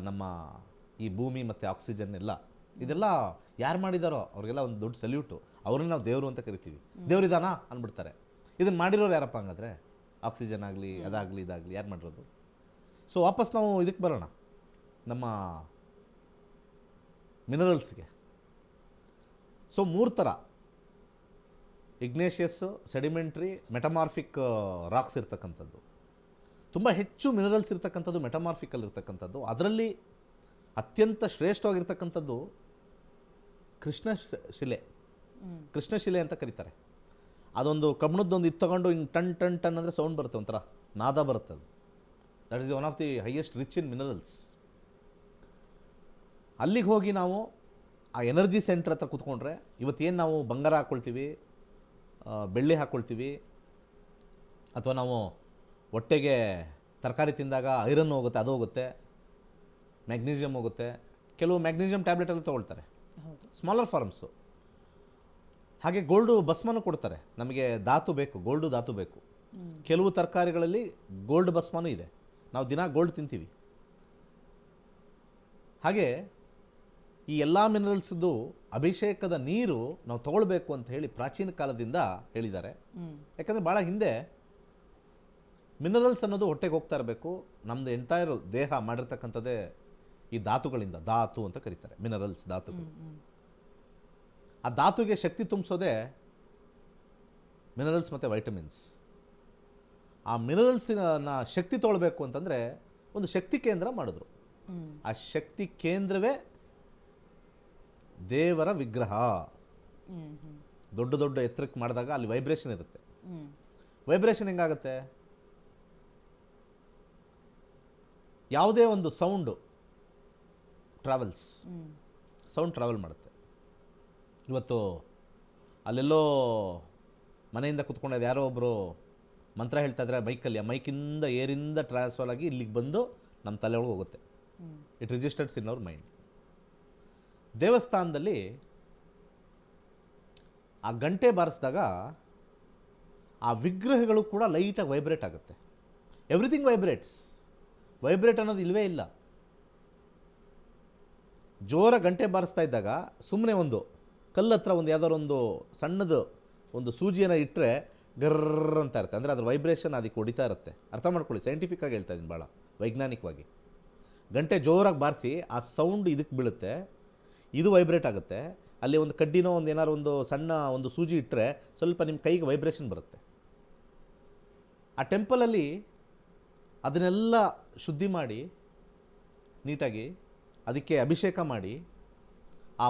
Speaker 2: ನಮ್ಮ ಈ ಭೂಮಿ ಮತ್ತು ಆಕ್ಸಿಜನ್ ಎಲ್ಲ, ಇದೆಲ್ಲ ಯಾರು ಮಾಡಿದಾರೋ ಅವ್ರಿಗೆಲ್ಲ ಒಂದು ದೊಡ್ಡ ಸಲ್ಯೂಟು. ಅವ್ರನ್ನ ನಾವು ದೇವರು ಅಂತ ಕರಿತೀವಿ. ದೇವರಿದಾನಾ ಅಂದ್ಬಿಡ್ತಾರೆ. ಇದನ್ನು ಮಾಡಿರೋರು ಯಾರಪ್ಪ ಹಂಗಾದ್ರೆ? ಆಕ್ಸಿಜನ್ ಆಗಲಿ, ಅದಾಗಲಿ, ಇದಾಗಲಿ ಯಾರು ಮಾಡಿರೋದು? ಸೊ ವಾಪಸ್ ನಾವು ಇದಕ್ಕೆ ಬರೋಣ, ನಮ್ಮ ಮಿನರಲ್ಸ್ಗೆ. ಸೊ 3 ಥರ ಇಗ್ನೇಷಿಯಸ್ಸು, ಸೆಡಿಮೆಂಟ್ರಿ, ಮೆಟಮಾರ್ಫಿಕ್ ರಾಕ್ಸ್ ಇರ್ತಕ್ಕಂಥದ್ದು. ತುಂಬ ಹೆಚ್ಚು ಮಿನರಲ್ಸ್ ಇರ್ತಕ್ಕಂಥದ್ದು ಮೆಟಮಾರ್ಫಿಕಲ್ಲಿ ಇರ್ತಕ್ಕಂಥದ್ದು. ಅದರಲ್ಲಿ ಅತ್ಯಂತ ಶ್ರೇಷ್ಠವಾಗಿರ್ತಕ್ಕಂಥದ್ದು ಕೃಷ್ಣಶಿಲೆ ಅಂತ ಕರೀತಾರೆ. ಅದೊಂದು ಕಬ್ಣದ್ದೊಂದು ಇದು ತಗೊಂಡು ಹಿಂಗೆ ಟನ್ ಅಂದರೆ ಸೌಂಡ್ ಬರುತ್ತೆ, ಒಂಥರ ನಾದ ಬರುತ್ತೆ. ಅದು that is one of the highest rich in minerals. ಅಲ್ಲಿಗೆ ಹೋಗಿ ನಾವು ಆ ಎನರ್ಜಿ ಸೆಂಟ್ರ್ ಹತ್ರ ಕೂತ್ಕೊಂಡ್ರೆ, ಇವತ್ತೇನು ನಾವು ಬಂಗಾರ ಹಾಕ್ಕೊಳ್ತೀವಿ, ಬೆಳ್ಳಿ ಹಾಕ್ಕೊಳ್ತೀವಿ, ಅಥವಾ ನಾವು ಹೊಟ್ಟೆಗೆ ತರಕಾರಿ ತಿಂದಾಗ ಐರನ್ ಹೋಗುತ್ತೆ, ಅದು ಹೋಗುತ್ತೆ, ಮ್ಯಾಗ್ನೀಷಿಯಮ್ ಹೋಗುತ್ತೆ. ಕೆಲವು ಮ್ಯಾಗ್ನೀಷಿಯಮ್ ಟ್ಯಾಬ್ಲೆಟಲ್ಲಿ ತೊಗೊಳ್ತಾರೆ, ಸ್ಮಾಲರ್ ಫಾರ್ಮ್ಸು. ಹಾಗೆ ಗೋಲ್ಡು ಭಸ್ಮನೂ ಕೊಡ್ತಾರೆ. ನಮಗೆ ಧಾತು ಬೇಕು, ಗೋಲ್ಡು ಧಾತು ಬೇಕು. ಕೆಲವು ತರಕಾರಿಗಳಲ್ಲಿ ಗೋಲ್ಡ್ ಭಸ್ಮನೂ ಇದೆ. ನಾವು ದಿನ ಗೋಲ್ಡ್ ತಿಂತೀವಿ. ಹಾಗೆ ಈ ಎಲ್ಲ ಮಿನರಲ್ಸ್ದು ಅಭಿಷೇಕದ ನೀರು ನಾವು ತಗೊಳ್ಬೇಕು ಅಂತ ಹೇಳಿ ಪ್ರಾಚೀನ ಕಾಲದಿಂದ ಹೇಳಿದ್ದಾರೆ. ಯಾಕಂದರೆ ಭಾಳ ಹಿಂದೆ ಮಿನರಲ್ಸ್ ಅನ್ನೋದು ಹೊಟ್ಟೆಗೆ ಹೋಗ್ತಾ ಇರಬೇಕು. ನಮ್ಮದು ಎಂಟೈರ್ ದೇಹ ಮಾಡಿರ್ತಕ್ಕಂಥದ್ದೇ ಈ ಧಾತುಗಳಿಂದ, ಧಾತು ಅಂತ ಕರೀತಾರೆ, ಮಿನರಲ್ಸ್ ಧಾತುಗಳು. ಆ ಧಾತುಗೆ ಶಕ್ತಿ ತುಂಬಿಸೋದೇ ಮಿನರಲ್ಸ್ ಮತ್ತು ವೈಟಮಿನ್ಸ್. ಆ ಮಿನರಲ್ಸಿನ ಶಕ್ತಿ ತೊಗೊಳ್ಬೇಕು ಅಂತಂದರೆ ಒಂದು ಶಕ್ತಿ ಕೇಂದ್ರ ಮಾಡಿದ್ರು. ಆ ಶಕ್ತಿ ಕೇಂದ್ರವೇ ದೇವರ ವಿಗ್ರಹ. ದೊಡ್ಡ ದೊಡ್ಡ ಎತ್ತರಕ್ಕೆ ಮಾಡಿದಾಗ ಅಲ್ಲಿ ವೈಬ್ರೇಷನ್ ಇರುತ್ತೆ. ವೈಬ್ರೇಷನ್ ಹೆಂಗಾಗುತ್ತೆ? ಯಾವುದೇ ಒಂದು ಸೌಂಡು ಟ್ರಾವೆಲ್ಸ್, ಸೌಂಡ್ ಟ್ರಾವೆಲ್ ಮಾಡುತ್ತೆ. ಇವತ್ತು ಅಲ್ಲೆಲ್ಲೋ ಮನೆಯಿಂದ ಕುತ್ಕೊಂಡಿದ್ದು ಯಾರೋ ಒಬ್ಬರು ಮಂತ್ರ ಹೇಳ್ತಾ ಇದ್ರೆ ಮೈಕಲ್ಲಿ, ಆ ಮೈಕಿಂದ ಏರಿಂದ ಟ್ರಾನ್ಸ್ಫರ್ ಆಗಿ ಇಲ್ಲಿಗೆ ಬಂದು ನಮ್ಮ ತಲೆ ಒಳಗೆ ಹೋಗುತ್ತೆ. It registers in our mind. ದೇವಸ್ಥಾನದಲ್ಲಿ ಆ ಗಂಟೆ ಬಾರಿಸಿದಾಗ ಆ ವಿಗ್ರಹಗಳು ಕೂಡ ಲೈಟಾಗಿ ವೈಬ್ರೇಟ್ ಆಗುತ್ತೆ. Everything vibrates. ವೈಬ್ರೇಟ್ ಅನ್ನೋದು ಇಲ್ಲವೇ ಇಲ್ಲ. ಜೋರ ಗಂಟೆ ಬಾರಿಸ್ತಾ ಇದ್ದಾಗ ಸುಮ್ಮನೆ ಒಂದು ಕಲ್ಲು ಹತ್ರ ಒಂದು ಯಾವುದಾದ್ರು ಒಂದು ಸಣ್ಣದು ಒಂದು ಸೂಜಿಯನ್ನು ಇಟ್ಟರೆ ಗರ್ರ ಅಂತ ಇರುತ್ತೆ. ಅಂದರೆ ಅದ್ರ ವೈಬ್ರೇಷನ್ ಅದಕ್ಕೆ ಹೊಡಿತಾ ಇರುತ್ತೆ. ಅರ್ಥ ಮಾಡ್ಕೊಳ್ಳಿ, ಸೈಂಟಿಫಿಕ್ಕಾಗಿ ಹೇಳ್ತಾ ಇದ್ದೀನಿ, ಭಾಳ ವೈಜ್ಞಾನಿಕವಾಗಿ. ಗಂಟೆ ಜೋರಾಗಿ ಬಾರಿಸಿ ಆ ಸೌಂಡ್ ಇದಕ್ಕೆ ಬೀಳುತ್ತೆ, ಇದು ವೈಬ್ರೇಟ್ ಆಗುತ್ತೆ. ಅಲ್ಲಿ ಒಂದು ಕಡ್ಡಿನೋ ಒಂದು ಏನಾರು ಒಂದು ಸಣ್ಣ ಒಂದು ಸೂಜಿ ಇಟ್ಟರೆ ಸ್ವಲ್ಪ ನಿಮ್ಮ ಕೈಗೆ ವೈಬ್ರೇಷನ್ ಬರುತ್ತೆ. ಆ ಟೆಂಪಲಲ್ಲಿ ಅದನ್ನೆಲ್ಲ ಶುದ್ಧಿ ಮಾಡಿ ನೀಟಾಗಿ ಅದಕ್ಕೆ ಅಭಿಷೇಕ ಮಾಡಿ ಆ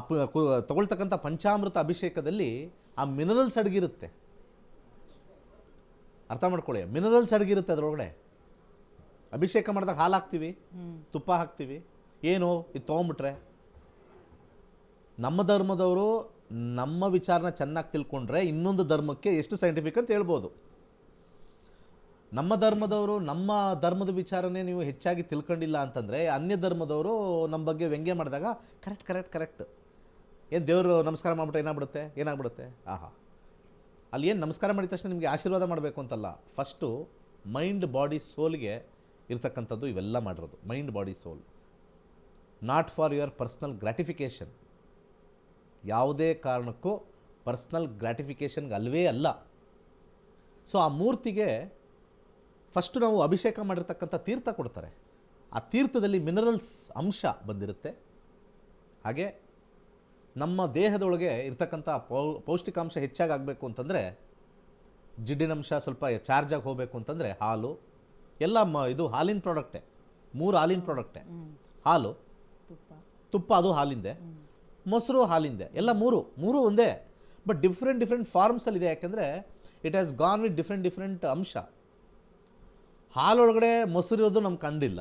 Speaker 2: ತಗೊಳ್ತಕ್ಕಂಥ ಪಂಚಾಮೃತ ಅಭಿಷೇಕದಲ್ಲಿ ಆ ಮಿನರಲ್ಸ್ ಅಡಗಿರುತ್ತೆ. ಅರ್ಥ ಮಾಡ್ಕೊಳ್ಳಿ, ಮಿನರಲ್ಸ್ ಅಡಗಿರುತ್ತೆ ಅದರೊಳಗಡೆ. ಅಭಿಷೇಕ ಮಾಡಿದಾಗ ಹಾಲು ಹಾಕ್ತೀವಿ, ತುಪ್ಪ ಹಾಕ್ತೀವಿ, ಏನು ಇದು ತೊಗೊಂಬಿಟ್ರೆ. ನಮ್ಮ ಧರ್ಮದವರು ನಮ್ಮ ವಿಚಾರನ ಚೆನ್ನಾಗಿ ತಿಳ್ಕೊಂಡ್ರೆ ಇನ್ನೊಂದು ಧರ್ಮಕ್ಕೆ ಎಷ್ಟು ಸೈಂಟಿಫಿಕ್ ಅಂತ ಹೇಳ್ಬೋದು. ನಮ್ಮ ಧರ್ಮದವರು ನಮ್ಮ ಧರ್ಮದ ವಿಚಾರನೇ ನೀವು ಹೆಚ್ಚಾಗಿ ತಿಳ್ಕೊಂಡಿಲ್ಲ ಅಂತಂದರೆ ಅನ್ಯ ಧರ್ಮದವರು ನಮ್ಮ ಬಗ್ಗೆ ವ್ಯಂಗ್ಯ ಮಾಡಿದಾಗ ಕರೆಕ್ಟ್ ಏನು ದೇವರು ನಮಸ್ಕಾರ ಮಾಡಿಬಿಟ್ರೆ ಏನಾಗ್ಬಿಡುತ್ತೆ ಆಹಾ. ಅಲ್ಲಿ ಏನು ನಮಸ್ಕಾರ ಮಾಡಿದ ತಕ್ಷಣ ನಿಮಗೆ ಆಶೀರ್ವಾದ ಮಾಡಬೇಕು ಅಂತಲ್ಲ, ಫಸ್ಟು ಮೈಂಡ್ ಬಾಡಿ ಸೋಲ್ಗೆ ಇರ್ತಕ್ಕಂಥದ್ದು ಇವೆಲ್ಲ ಮಾಡಿರೋದು. Mind body soul, not for your personal gratification. ಯಾವುದೇ ಕಾರಣಕ್ಕೂ ಪರ್ಸ್ನಲ್ ಗ್ರ್ಯಾಟಿಫಿಕೇಷನ್ಗೆ ಅಲ್ವೇ ಅಲ್ಲ. ಸೊ ಆ ಮೂರ್ತಿಗೆ ಫಸ್ಟು ನಾವು ಅಭಿಷೇಕ ಮಾಡಿರ್ತಕ್ಕಂಥ ತೀರ್ಥ ಕೊಡ್ತಾರೆ. ಆ ತೀರ್ಥದಲ್ಲಿ ಮಿನರಲ್ಸ್ ಅಂಶ ಬಂದಿರುತ್ತೆ. ಹಾಗೆ ನಮ್ಮ ದೇಹದೊಳಗೆ ಇರ್ತಕ್ಕಂಥ ಪೌಷ್ಟಿಕಾಂಶ ಹೆಚ್ಚಾಗಿ ಆಗಬೇಕು ಅಂತಂದರೆ, ಜಿಡ್ಡಿನಂಶ ಸ್ವಲ್ಪ ಚಾರ್ಜಾಗಿ ಹೋಗಬೇಕು ಅಂತಂದರೆ ಹಾಲು ಎಲ್ಲ ಇದು ಹಾಲಿನ ಪ್ರಾಡಕ್ಟೇ. 3 ಹಾಲಿನ ಪ್ರಾಡಕ್ಟೇ. ಹಾಲು, ತುಪ್ಪ ಅದು ಹಾಲಿಂದೆ, ಮೊಸರು ಹಾಲಿಂದೆ, ಎಲ್ಲ ಮೂರು ಒಂದೇ, ಬಟ್ ಡಿಫ್ರೆಂಟ್ ಫಾರ್ಮ್ಸಲ್ಲಿದೆ. ಯಾಕೆಂದರೆ it has gone with different ಅಂಶ. ಹಾಲೊಳಗಡೆ ಮೊಸರು ಇರೋದು ನಮ್ಗೆ ಕಂಡಿಲ್ಲ,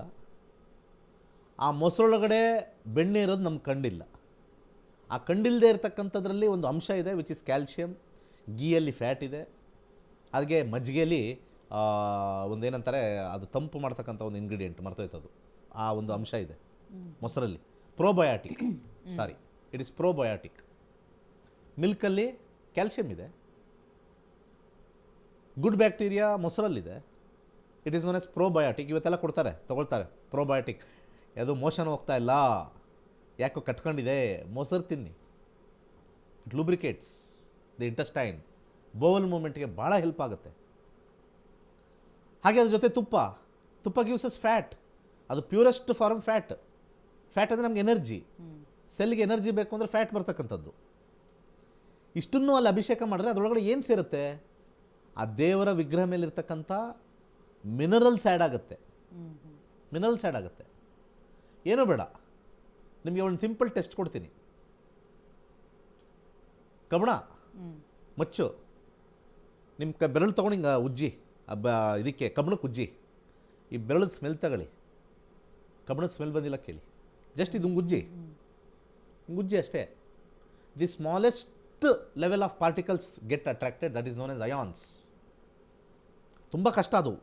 Speaker 2: ಆ ಮೊಸರೊಳಗಡೆ ಬೆಣ್ಣೆ ಇರೋದು ನಮ್ಗೆ ಕಂಡಿಲ್ಲ. ಆ ಕಂಡಿಲ್ಲದೆ ಇರತಕ್ಕಂಥದ್ರಲ್ಲಿ ಒಂದು ಅಂಶ ಇದೆ, ವಿಚ್ ಇಸ್ ಕ್ಯಾಲ್ಶಿಯಂ. ಗೀಯಲ್ಲಿ ಫ್ಯಾಟ್ ಇದೆ. ಹಾಗೆ ಮಜ್ಜಿಗೆಯಲ್ಲಿ ಒಂದೇನಂತಾರೆ, ಅದು ತಂಪು ಮಾಡ್ತಕ್ಕಂಥ ಒಂದು ಇಂಗ್ರೀಡಿಯೆಂಟ್ ಮರ್ತೋಯ್ತದು, ಆ ಒಂದು ಅಂಶ ಇದೆ ಮೊಸರಲ್ಲಿ. Probiotic, it is probiotic. ಮಿಲ್ಕಲ್ಲಿ ಕ್ಯಾಲ್ಶಿಯಂ ಇದೆ. ಗುಡ್ ಬ್ಯಾಕ್ಟೀರಿಯಾ ಮೊಸರಲ್ಲಿದೆ. It is known as probiotic. ಇವತ್ತೆಲ್ಲ ತಗೊಳ್ತಾರೆ ಪ್ರೋಬಯಾಟಿಕ್. ಅದು ಮೋಷನ್ ಹೋಗ್ತಾ ಇಲ್ಲ, ಯಾಕೋ ಕಟ್ಕೊಂಡಿದೆ, ಮೊಸರು ತಿನ್ನಿ. ಇಟ್ ಲೂಬ್ರಿಕೇಟ್ಸ್ ದಿ ಇಂಟೆಸ್ಟೈನ್, ಬೋವಲ್ ಮೂಮೆಂಟ್ಗೆ ಭಾಳ ಹೆಲ್ಪ್ ಆಗುತ್ತೆ. ಹಾಗೆ ಅದ್ರ ಜೊತೆ ತುಪ್ಪ ಗಿವ್ಸ್ ಅಸ್ ಫ್ಯಾಟ್. ಅದು ಪ್ಯೂರೆಸ್ಟ್ ಫಾರ್ಮ್ ಫ್ಯಾಟ್ ಅಂದರೆ ನಮ್ಗೆ ಎನರ್ಜಿ. ಸೆಲ್ಗೆ ಎನರ್ಜಿ ಬೇಕು ಅಂದರೆ ಫ್ಯಾಟ್ ಬರ್ತಕ್ಕಂಥದ್ದು. ಇಷ್ಟನ್ನು ಅಲ್ಲಿ ಅಭಿಷೇಕ ಮಾಡಿದ್ರೆ ಅದರೊಳಗಡೆ ಏನು ಸೇರುತ್ತೆ, ಆ ದೇವರ ವಿಗ್ರಹ ಮೇಲಿರ್ತಕ್ಕಂಥ ಮಿನರಲ್ಸ್ ಆ್ಯಡ್ ಆಗುತ್ತೆ. ಏನೂ ಬೇಡ, ನಿಮಗೆ ಒಂದು ಸಿಂಪಲ್ ಟೆಸ್ಟ್ ಕೊಡ್ತೀನಿ. ಕಬ್ಬಣ ಮಚ್ಚು ನಿಮ್ಮ ಬೆರಳು ತೊಗೊಂಡು ಹಿಂಗೆ ಉಜ್ಜಿ, ಇದಕ್ಕೆ ಕಬ್ಬಣಕ್ಕೆ ಉಜ್ಜಿ, ಈ ಬೆರಳದ ಸ್ಮೆಲ್ ತಗೊಳ್ಳಿ. ಕಬ್ಬಣದ ಸ್ಮೆಲ್ ಬಂದಿಲ್ಲ ಕೇಳಿ, ಜಸ್ಟ್ ಇದು ಹಿಂಗುಜ್ಜಿ ಅಷ್ಟೇ. The smallest level of particles get attracted, that is known as ions. ತುಂಬ ಕಷ್ಟ ಅದು.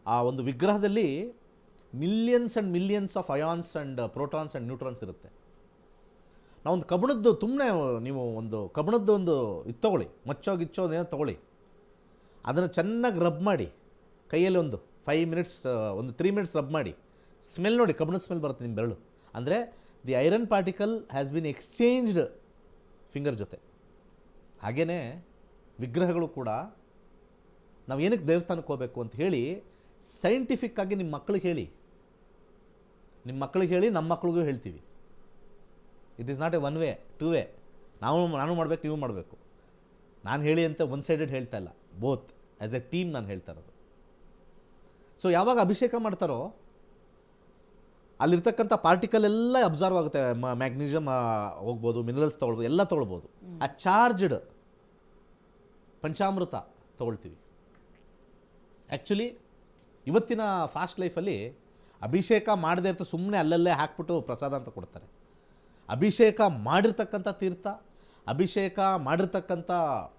Speaker 2: ಆ ಒಂದು ವಿಗ್ರಹದಲ್ಲಿ millions and millions of ions and protons and neutrons ಇರುತ್ತೆ. ನಾವೊಂದು ಕಬ್ಬಣದ್ದು ನೀವು ಒಂದು ಕಬ್ಬಣದ್ದು ಒಂದು ಇದು ತೊಗೊಳ್ಳಿ, ಮಚ್ಚೋ ಏನೋ ತೊಗೊಳ್ಳಿ, ಅದನ್ನು ಚೆನ್ನಾಗಿ ರಬ್ ಮಾಡಿ ಕೈಯಲ್ಲಿ ಒಂದು 5 ಮಿನಿಟ್ಸ್, ಒಂದು 3 ಮಿನಿಟ್ಸ್ ರಬ್ ಮಾಡಿ, ಸ್ಮೆಲ್ ನೋಡಿ, ಕಬ್ಬಣದ ಸ್ಮೆಲ್ ಬರುತ್ತೆ ನಿಮ್ಮ ಬೆರಳು. ಅಂದರೆ the iron particle has been exchanged finger ಜೊತೆ. ಹಾಗೆಯೇ ವಿಗ್ರಹಗಳು ಕೂಡ ನಾವು ಏನಕ್ಕೆ ದೇವಸ್ಥಾನಕ್ಕೆ ಹೋಗಬೇಕು ಅಂತ ಹೇಳಿ ಸೈಂಟಿಫಿಕ್ಕಾಗಿ ನಿಮ್ಮ ಮಕ್ಕಳಿಗೆ ಹೇಳಿ, ನಮ್ಮ ಮಕ್ಕಳಿಗೂ ಹೇಳ್ತೀವಿ. It is not A 1 way 2 way. ನಾನು ಮಾಡಬೇಕು, ನೀವು ಮಾಡಬೇಕು. ನಾನು ಹೇಳಿ ಅಂತ ಒನ್ ಸೈಡೆಡ್ ಹೇಳ್ತಾ ಇಲ್ಲ, ಬೋತ್ ಆ್ಯಸ್ ಎ ಟೀಮ್ ನಾನು ಹೇಳ್ತಾ ಇರೋದು. ಸೊ ಯಾವಾಗ ಅಭಿಷೇಕ ಮಾಡ್ತಾರೋ ಅಲ್ಲಿರ್ತಕ್ಕಂಥ ಪಾರ್ಟಿಕಲ್ ಎಲ್ಲ ಅಬ್ಸರ್ವ್ ಆಗುತ್ತೆ. ಮ್ಯಾಗ್ನೀಷಿಯಮ್ ಹೋಗ್ಬೋದು, ಮಿನರಲ್ಸ್ ತೊಗೊಳ್ಬೋದು, ಎಲ್ಲ ತೊಗೊಳ್ಬೋದು. ಆ ಚಾರ್ಜ್ಡ್ ಪಂಚಾಮೃತ ತೊಗೊಳ್ತೀವಿ. ಆ್ಯಕ್ಚುಲಿ ಇವತ್ತಿನ ಫಾಸ್ಟ್ ಲೈಫಲ್ಲಿ ಅಭಿಷೇಕ ಮಾಡದೇ ಇರ್ತಾ ಸುಮ್ಮನೆ ಅಲ್ಲಲ್ಲೇ ಹಾಕ್ಬಿಟ್ಟು ಪ್ರಸಾದ ಅಂತ ಕೊಡ್ತಾರೆ. ಅಭಿಷೇಕ ಮಾಡಿರ್ತಕ್ಕಂಥ ತೀರ್ಥ, ಅಭಿಷೇಕ ಮಾಡಿರ್ತಕ್ಕಂಥ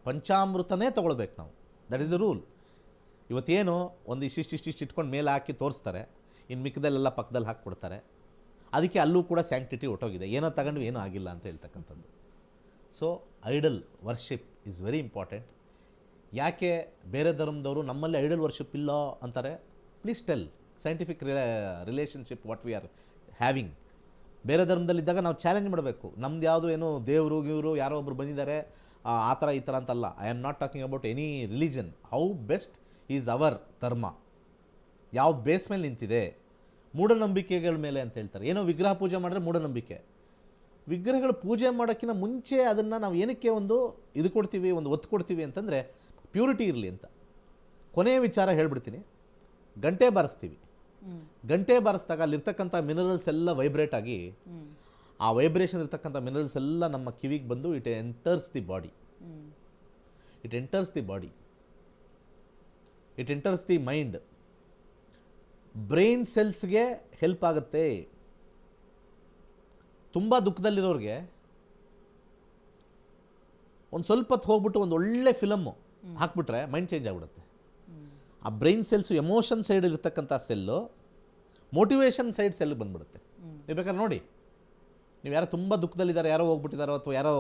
Speaker 2: ಪಂಚಾಮೃತನೇ ತೊಗೊಳ್ಬೇಕು ನಾವು. That is the rule. ಇವತ್ತೇನು ಒಂದು ಇಷ್ಟಿಷ್ಟು ಇಟ್ಕೊಂಡು ಮೇಲೆ ಹಾಕಿ ತೋರಿಸ್ತಾರೆ, ಇನ್ನು ಮಿಕ್ಕದಲ್ಲೆಲ್ಲ ಪಕ್ಕದಲ್ಲಿ ಹಾಕಿಕೊಡ್ತಾರೆ. ಅದಕ್ಕೆ ಅಲ್ಲೂ ಕೂಡ ಸ್ಯಾಂಕ್ಟಿಟಿ ಹೊಟ್ಟೋಗಿದೆ, ಏನೋ ತಗೊಂಡು ಏನೂ ಆಗಿಲ್ಲ ಅಂತ ಹೇಳ್ತಕ್ಕಂಥದ್ದು. So idol worship is very important. ಯಾಕೆ ಬೇರೆ ಧರ್ಮದವರು ನಮ್ಮಲ್ಲಿ ಐಡಲ್ ವರ್ಷಿಪ್ ಇಲ್ಲ ಅಂತಾರೆ? Please tell scientific relationship what we are having. ಬೇರೆ ಧರ್ಮದಲ್ಲಿದ್ದಾಗ ನಾವು ಚಾಲೆಂಜ್ ಮಾಡಬೇಕು. ನಮ್ದು ಯಾವುದು ಏನು ದೇವರು ಇವರು ಯಾರೋ ಒಬ್ರು ಬಂದಿದ್ದಾರೆ ಆ ಥರ ಈ ಥರ ಅಂತಲ್ಲ. I am not talking about any religion. How best is our ಧರ್ಮ, ಯಾವ ಬೇಸ್ ಮೇಲೆ ನಿಂತಿದೆ, ಮೂಢನಂಬಿಕೆಗಳ ಮೇಲೆ ಅಂತ ಹೇಳ್ತಾರೆ. ಏನೋ ವಿಗ್ರಹ ಪೂಜೆ ಮಾಡಿದ್ರೆ ಮೂಢನಂಬಿಕೆ. ವಿಗ್ರಹಗಳು ಪೂಜೆ ಮಾಡೋಕ್ಕಿಂತ ಮುಂಚೆ ಅದನ್ನು ನಾವು ಏನಕ್ಕೆ ಒಂದು ಇದು ಕೊಡ್ತೀವಿ, ಒಂದು ಒತ್ತು ಕೊಡ್ತೀವಿ ಅಂತಂದರೆ ಪ್ಯೂರಿಟಿ ಇರಲಿ ಅಂತ. ಕೊನೆಯ ವಿಚಾರ ಹೇಳ್ಬಿಡ್ತೀನಿ. ಗಂಟೆ ಬಾರಿಸ್ತೀವಿ. ಗಂಟೆ ಬಾರಿಸಿದಾಗ ಅಲ್ಲಿರ್ತಕ್ಕಂಥ ಮಿನರಲ್ಸ್ ಎಲ್ಲ ವೈಬ್ರೇಟ್ ಆಗಿ ಆ ವೈಬ್ರೇಷನ್ ಇರ್ತಕ್ಕಂಥ ಮಿನರಲ್ಸ್ ಎಲ್ಲ ನಮ್ಮ ಕಿವಿಗೆ ಬಂದು it enters the body. It enters the body, it enters the mind. Brain ಸೆಲ್ಸ್ಗೆ ಹೆಲ್ಪ್ ಆಗುತ್ತೆ. ತುಂಬ ದುಃಖದಲ್ಲಿರೋರಿಗೆ ಒಂದು ಸ್ವಲ್ಪ ಹೊತ್ತು ಹೋಗ್ಬಿಟ್ಟು ಒಂದು ಒಳ್ಳೆ ಫಿಲಮ್ಮು ಹಾಕ್ಬಿಟ್ರೆ ಮೈಂಡ್ ಚೇಂಜ್ ಆಗಿಬಿಡುತ್ತೆ. ಆ ಬ್ರೈನ್ ಸೆಲ್ಸು ಎಮೋಷನ್ ಸೈಡ್ ಇರ್ತಕ್ಕಂಥ ಸೆಲ್ಲು ಮೋಟಿವೇಶನ್ ಸೈಡ್ ಸೆಲ್ ಬಂದ್ಬಿಡುತ್ತೆ. ನೀವು ಬೇಕಾದ್ರೆ ನೋಡಿ, ನೀವು ಯಾರೋ ತುಂಬ ದುಃಖದಲ್ಲಿದ್ದಾರೆ, ಯಾರೋ ಹೋಗ್ಬಿಟ್ಟಿದ್ದಾರೋ ಅಥವಾ ಯಾರೋ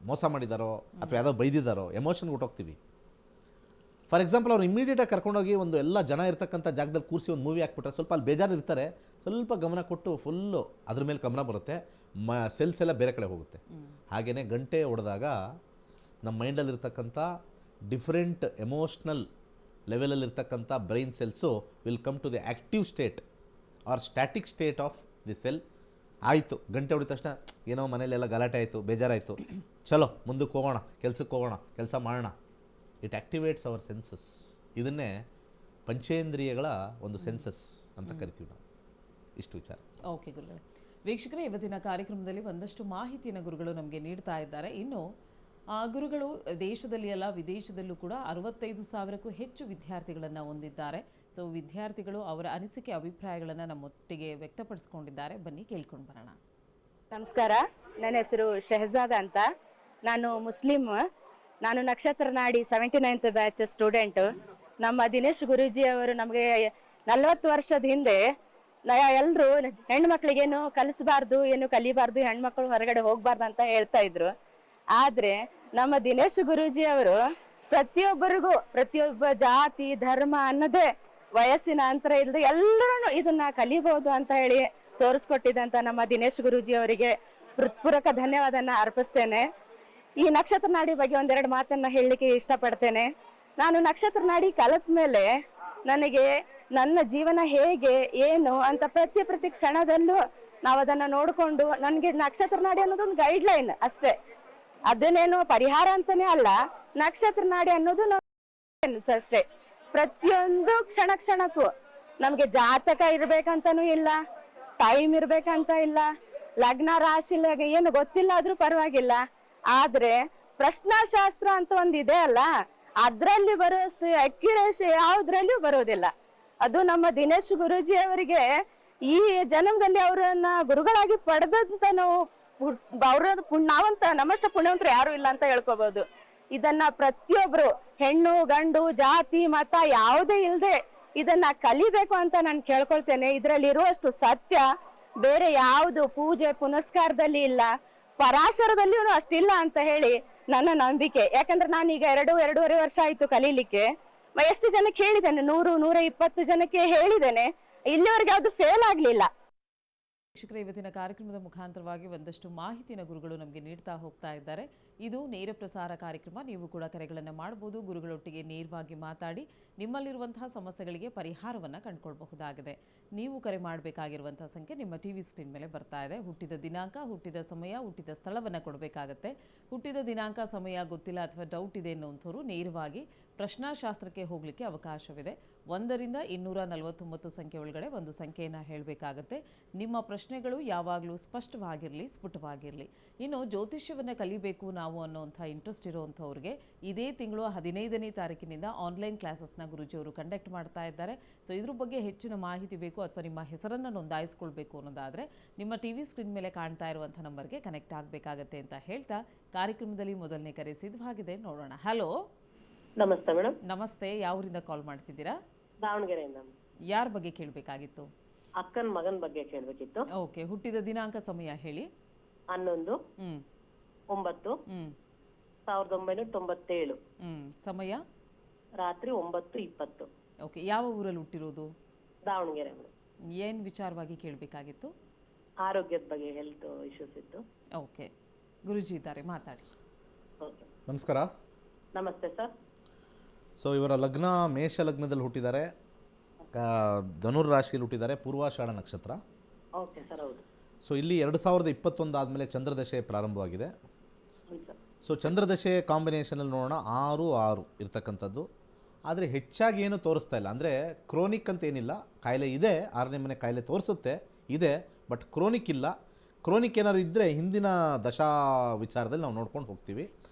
Speaker 2: ಮೋಸ ಮಾಡಿದಾರೋ ಅಥವಾ ಯಾರೋ ಬೈದಿದ್ದಾರೋ ಎಮೋಷನ್ಗೆ ಹೊಟ್ಟೋಗ್ತೀವಿ. ಫಾರ್ ಎಕ್ಸಾಂಪಲ್ ಅವ್ರು ಇಮಿಡಿಯೇಟಾಗಿ ಕರ್ಕೊಂಡೋಗಿ ಒಂದು ಎಲ್ಲ ಜನ ಇರ್ತಕ್ಕಂಥ ಜಾಗದಲ್ಲಿ ಕೂರಿಸಿ ಒಂದು ಮೂವಿ ಹಾಕ್ಬಿಟ್ರೆ ಸ್ವಲ್ಪ ಅಲ್ಲಿ ಬೇಜಾರು ಇರ್ತಾರೆ, ಸ್ವಲ್ಪ ಗಮನ ಕೊಟ್ಟು ಫುಲ್ಲು ಅದ್ರ ಮೇಲೆ ಗಮನ ಬರುತ್ತೆ, ಸೆಲ್ಸ್ ಎಲ್ಲ ಬೇರೆ ಕಡೆ ಹೋಗುತ್ತೆ. ಹಾಗೆಯೇ ಗಂಟೆ ಹೊಡೆದಾಗ ನಮ್ಮ ಮೈಂಡಲ್ಲಿರ್ತಕ್ಕಂಥ ಡಿಫ್ರೆಂಟ್ ಎಮೋಷ್ನಲ್ ಲೆವೆಲಲ್ಲಿರ್ತಕ್ಕಂಥ brain cells will come to the active state or static state of the cell. ಆಯಿತು, ಗಂಟೆ ಹೊಡಿದ ತಕ್ಷಣ ಏನೋ ಮನೇಲೆಲ್ಲ ಗಲಾಟೆ ಆಯಿತು, ಬೇಜಾರಾಯಿತು, ಚಲೋ ಮುಂದಕ್ಕೆ ಹೋಗೋಣ, ಕೆಲ್ಸಕ್ಕೆ ಹೋಗೋಣ, ಕೆಲಸ ಮಾಡೋಣ. It activates our senses. ಇದನ್ನೇ ಪಂಚೇಂದ್ರಿಯಗಳ ಒಂದು ಸೆನ್ಸಸ್ ಅಂತ ಕರಿತೀವಿ ನಾವು. ಇಷ್ಟು ವಿಚಾರ.
Speaker 1: ಓಕೆ ಗುರುಗಳೇ. ವೀಕ್ಷಕರೇ, ಇವತ್ತಿನ ಕಾರ್ಯಕ್ರಮದಲ್ಲಿ ಒಂದಷ್ಟು ಮಾಹಿತಿಯನ್ನು ಗುರುಗಳು ನಮಗೆ ನೀಡ್ತಾ ಇದ್ದಾರೆ. ಇನ್ನು ಗುರುಗಳು ದೇಶದಲ್ಲಿ ಅಲ್ಲ ವಿದೇಶದಲ್ಲೂ ಕೂಡ 65,000ಕ್ಕೂ ಹೆಚ್ಚು ವಿದ್ಯಾರ್ಥಿಗಳನ್ನು ಹೊಂದಿದ್ದಾರೆ. ಸೊ ವಿದ್ಯಾರ್ಥಿಗಳು ಅವರ ಅನಿಸಿಕೆ ಅಭಿಪ್ರಾಯಗಳನ್ನು ನಮ್ಮೊಟ್ಟಿಗೆ ವ್ಯಕ್ತಪಡಿಸ್ಕೊಂಡಿದ್ದಾರೆ. ಬನ್ನಿ ಕೇಳ್ಕೊಂಡು ಬರೋಣ.
Speaker 3: ನಮಸ್ಕಾರ, ನನ್ನ ಹೆಸರು ಶಹಜಾದ ಅಂತ. ನಾನು ಮುಸ್ಲಿಂ. ನಾನು ನಕ್ಷತ್ರ ನಾಡಿ 79th ಬ್ಯಾಚ್ ಸ್ಟೂಡೆಂಟ್. ನಮ್ಮ ದಿನೇಶ್ ಗುರೂಜಿ ಅವರು ನಮಗೆ 40 ವರ್ಷದ ಹಿಂದೆ ಎಲ್ಲರೂ ಹೆಣ್ಮಕ್ಳಿಗೇನು ಕಲಿಸಬಾರ್ದು, ಏನು ಕಲಿಬಾರ್ದು, ಹೆಣ್ಮಕ್ಳು ಹೊರಗಡೆ ಹೋಗ್ಬಾರ್ದು ಅಂತ ಹೇಳ್ತಾ ಇದ್ರು. ಆದ್ರೆ ನಮ್ಮ ದಿನೇಶ್ ಗುರೂಜಿ ಅವರು ಪ್ರತಿಯೊಬ್ಬರಿಗೂ, ಪ್ರತಿಯೊಬ್ಬ ಜಾತಿ ಧರ್ಮ ಅನ್ನೋದೇ ವಯಸ್ಸಿನ ಅಂತರ ಇಲ್ಲದೆ ಎಲ್ಲರೂ ಇದನ್ನ ಕಲಿಬಹುದು ಅಂತ ಹೇಳಿ ತೋರಿಸ್ಕೊಟ್ಟಿದ್ದಂತ ನಮ್ಮ ದಿನೇಶ್ ಗುರೂಜಿ ಅವರಿಗೆ ಹೃತ್ಪೂರ್ವಕ ಧನ್ಯವಾದನ ಅರ್ಪಿಸ್ತೇನೆ. ಈ ನಕ್ಷತ್ರ ನಾಡಿ ಬಗ್ಗೆ ಒಂದೆರಡು ಮಾತನ್ನ ಹೇಳಲಿಕ್ಕೆ ಇಷ್ಟಪಡ್ತೇನೆ. ನಾನು ನಕ್ಷತ್ರ ನಾಡಿ ಕಲಿತ ಮೇಲೆ ನನಗೆ ನನ್ನ ಜೀವನ ಹೇಗೆ ಏನು ಅಂತ ಪ್ರತಿ ಕ್ಷಣದಲ್ಲೂ ನಾವು ಅದನ್ನ ನೋಡ್ಕೊಂಡು, ನನಗೆ ನಕ್ಷತ್ರ ನಾಡಿ ಅನ್ನೋದೊಂದು ಗೈಡ್ ಲೈನ್ ಅಷ್ಟೇ, ಅದನ್ನೇನು ಪರಿಹಾರ ಅಂತಾನೆ ಅಲ್ಲ. ನಕ್ಷತ್ರ ನಾಡಿ ಅನ್ನೋದು ಅಷ್ಟೇ. ಪ್ರತಿಯೊಂದು ಕ್ಷಣಕ್ಕೂ ನಮ್ಗೆ ಜಾತಕ ಇರ್ಬೇಕಂತಾನೂ ಇಲ್ಲ, ಟೈಮ್ ಇರ್ಬೇಕಂತ ಇಲ್ಲ, ಲಗ್ನ ರಾಶಿ ಏನು ಗೊತ್ತಿಲ್ಲ ಆದ್ರೂ ಪರವಾಗಿಲ್ಲ. ಆದ್ರೆ ಪ್ರಶ್ನಾಶಾಸ್ತ್ರ ಅಂತ ಒಂದಿದೆ ಅಲ್ಲ, ಅದ್ರಲ್ಲಿ ಬರೋಷ್ಟು ಅಕ್ಯುರೇಸಿ ಯಾವ್ದ್ರಲ್ಲೂ ಬರೋದಿಲ್ಲ. ಅದು ನಮ್ಮ ದಿನೇಶ್ ಗುರೂಜಿ ಅವರಿಗೆ ಈ ಜನ್ಮದಲ್ಲಿ ಅವರನ್ನ ಗುರುಗಳಾಗಿ ಪಡೆದಂತ ನಾವು ನಾವಂತ ನಮ್ಮಷ್ಟ ಪುಣ್ಯವಂತರು ಯಾರು ಇಲ್ಲ ಅಂತ ಹೇಳ್ಕೋಬಹುದು. ಇದನ್ನ ಪ್ರತಿಯೊಬ್ರು ಹೆಣ್ಣು ಗಂಡು ಜಾತಿ ಮತ ಯಾವುದೇ ಇಲ್ದೆ ಇದನ್ನ ಕಲಿಬೇಕು ಅಂತ ನಾನು ಕೇಳ್ಕೊಳ್ತೇನೆ. ಇದ್ರಲ್ಲಿ ಇರುವಷ್ಟು ಸತ್ಯ ಬೇರೆ ಯಾವುದು ಪೂಜೆ ಪುನಸ್ಕಾರದಲ್ಲಿ ಇಲ್ಲ, ಪರಾಶರದಲ್ಲಿಯೂ ಅಷ್ಟಿಲ್ಲ ಅಂತ ಹೇಳಿ ನನ್ನ ನಂಬಿಕೆ. ಯಾಕಂದ್ರೆ ನಾನೀಗ 2.5 ವರ್ಷ ಆಯ್ತು ಕಲೀಲಿಕ್ಕೆ. ಎಷ್ಟು ಜನಕ್ಕೆ ಹೇಳಿದ್ದೇನೆ, 100-120 ಜನಕ್ಕೆ ಹೇಳಿದ್ದೇನೆ. ಇಲ್ಲಿವರೆಗೆ ಯಾವ್ದು ಫೇಲ್ ಆಗ್ಲಿಲ್ಲ.
Speaker 1: ವೀಕ್ಷಕರೇ, ಇವತ್ತಿನ ಕಾರ್ಯಕ್ರಮದ ಮುಖಾಂತರವಾಗಿ ಒಂದಷ್ಟು ಮಾಹಿತಿನ ಗುರುಗಳು ನಮಗೆ ನೀಡ್ತಾ ಹೋಗ್ತಾ ಇದ್ದಾರೆ. ಇದು ನೇರ ಪ್ರಸಾರ ಕಾರ್ಯಕ್ರಮ. ನೀವು ಕೂಡ ಕರೆಗಳನ್ನು ಮಾಡಬಹುದು. ಗುರುಗಳೊಟ್ಟಿಗೆ ನೇರವಾಗಿ ಮಾತಾಡಿ ನಿಮ್ಮಲ್ಲಿರುವಂತಹ ಸಮಸ್ಯೆಗಳಿಗೆ ಪರಿಹಾರವನ್ನು ಕಂಡುಕೊಳ್ಬಹುದಾಗಿದೆ. ನೀವು ಕರೆ ಮಾಡಬೇಕಾಗಿರುವಂತಹ ಸಂಖ್ಯೆ ನಿಮ್ಮ ಟಿವಿ ಸ್ಕ್ರೀನ್ ಮೇಲೆ ಬರ್ತಾ ಇದೆ. ಹುಟ್ಟಿದ ದಿನಾಂಕ, ಹುಟ್ಟಿದ ಸಮಯ, ಹುಟ್ಟಿದ ಸ್ಥಳವನ್ನು ಕೊಡಬೇಕಾಗತ್ತೆ. ಹುಟ್ಟಿದ ದಿನಾಂಕ ಸಮಯ ಗೊತ್ತಿಲ್ಲ ಅಥವಾ ಡೌಟ್ ಇದೆ ಅನ್ನುವಂಥವ್ರು ನೇರವಾಗಿ ಪ್ರಶ್ನಾಶಾಸ್ತ್ರಕ್ಕೆ ಹೋಗಲಿಕ್ಕೆ ಅವಕಾಶವಿದೆ. 1ರಿಂದ 249 ಸಂಖ್ಯೆ ಒಳಗಡೆ ಒಂದು ಸಂಖ್ಯೆಯನ್ನು ಹೇಳಬೇಕಾಗತ್ತೆ. ನಿಮ್ಮ ಪ್ರಶ್ನೆಗಳು ಯಾವಾಗಲೂ ಸ್ಪಷ್ಟವಾಗಿರಲಿ, ಸ್ಫುಟವಾಗಿರಲಿ. ಇನ್ನು ಜ್ಯೋತಿಷ್ಯವನ್ನು ಕಲಿಬೇಕು ನಾವು ಅನ್ನೋಂಥ ಇಂಟ್ರೆಸ್ಟ್ ಇರೋವಂಥವ್ರಿಗೆ ಇದೇ ತಿಂಗಳು 15ನೇ ತಾರೀಕಿನಿಂದ ಆನ್ಲೈನ್ ಕ್ಲಾಸಸ್ನ ಗುರುಜಿಯವರು ಕಂಡಕ್ಟ್ ಮಾಡ್ತಾ ಇದ್ದಾರೆ. ಸೊ ಇದ್ರ ಬಗ್ಗೆ ಹೆಚ್ಚಿನ ಮಾಹಿತಿ ಬೇಕು ಅಥವಾ ನಿಮ್ಮ ಹೆಸರನ್ನು ನೋಂದಾಯಿಸ್ಕೊಳ್ಬೇಕು ಅನ್ನೋದಾದರೆ ನಿಮ್ಮ ಟಿವಿ ಸ್ಕ್ರೀನ್ ಮೇಲೆ ಕಾಣ್ತಾ ಇರುವಂಥ ನಂಬರ್ಗೆ ಕನೆಕ್ಟ್ ಆಗಬೇಕಾಗತ್ತೆ ಅಂತ ಹೇಳ್ತಾ ಕಾರ್ಯಕ್ರಮದಲ್ಲಿ ಮೊದಲನೇ ಕರೆ ಸಿದ್ಧವಾಗಿದೆ. ನೋಡೋಣ. ಹಲೋ,
Speaker 4: ನಮಸ್ತೆ ಮೇಡಮ್.
Speaker 1: ನಮಸ್ತೆ. ಯಾವೂರಿಂದ ಕಾಲ್ ಮಾಡ್ತಿದ್ದೀರಾ?
Speaker 4: ದಾವಣಗೆರೆಯಿಂದ.
Speaker 1: ಯಾರ ಬಗ್ಗೆ ಕೇಳಬೇಕಾಗಿತ್ತು?
Speaker 4: ಅಕ್ಕನ ಮಗನ ಬಗ್ಗೆ ಕೇಳಬೇಕಿತ್ತು.
Speaker 1: ಓಕೆ. ಹುಟ್ಟಿದ ದಿನಾಂಕ ಸಮಯ ಹೇಳಿ.
Speaker 4: 11/9/1997.
Speaker 1: ಸಮಯ
Speaker 4: ರಾತ್ರಿ 9:20.
Speaker 1: ಓಕೆ. ಯಾವ ಊರಲ್ಲಿ ಹುಟ್ಟಿರೋದು?
Speaker 4: ದಾವಣಗೆರೆ ಮೇಡಮ್.
Speaker 1: ಏನು ವಿಚಾರವಾಗಿ ಕೇಳಬೇಕಾಗಿತ್ತು?
Speaker 4: ಆರೋಗ್ಯದ ಬಗ್ಗೆ, ಹೆಲ್ತ್ ಇಶ್ಯೂಸ್ ಇತ್ತು.
Speaker 1: ಓಕೆ. ಗುರುಜಿ ಇದ್ದಾರೆ, ಮಾತಾಡಿ.
Speaker 4: ಓಕೆ.
Speaker 2: ನಮಸ್ಕಾರ.
Speaker 4: ನಮಸ್ತೆ ಸರ್.
Speaker 2: ಸೊ ಇವರ ಲಗ್ನ ಮೇಷ ಲಗ್ನದಲ್ಲಿ ಹುಟ್ಟಿದ್ದಾರೆ. ಧನುರ್ ರಾಶಿಯಲ್ಲಿ ಹುಟ್ಟಿದ್ದಾರೆ, ಪೂರ್ವಾಷಾಢ ನಕ್ಷತ್ರ.
Speaker 4: ಓಕೆ ಸರ್, ಹೌದು.
Speaker 2: ಸೊ ಇಲ್ಲಿ 2021 ಆದಮೇಲೆ ಚಂದ್ರದಶೆ ಪ್ರಾರಂಭವಾಗಿದೆ.
Speaker 4: ಹ್ಞೂ ಸರ್.
Speaker 2: ಸೊ ಚಂದ್ರದಶೆ ಕಾಂಬಿನೇಷನಲ್ಲಿ ನೋಡೋಣ 6-6 ಇರ್ತಕ್ಕಂಥದ್ದು. ಆದರೆ ಹೆಚ್ಚಾಗಿ ಏನು ತೋರಿಸ್ತಾ ಇಲ್ಲ, ಅಂದರೆ ಕ್ರೋನಿಕ್ ಅಂತ ಏನಿಲ್ಲ, ಕಾಯಿಲೆ ಇದೆ, 6ನೇ ಮನೆ ಕಾಯಿಲೆ ತೋರಿಸುತ್ತೆ ಇದೆ, ಬಟ್ ಕ್ರೋನಿಕ್ ಇಲ್ಲ. ಕ್ರೋನಿಕ್ ಏನಾದ್ರು ಇದ್ದರೆ ಹಿಂದಿನ ದಶಾ ವಿಚಾರದಲ್ಲಿ ನಾವು ನೋಡ್ಕೊಂಡು ಹೋಗ್ತೀವಿ,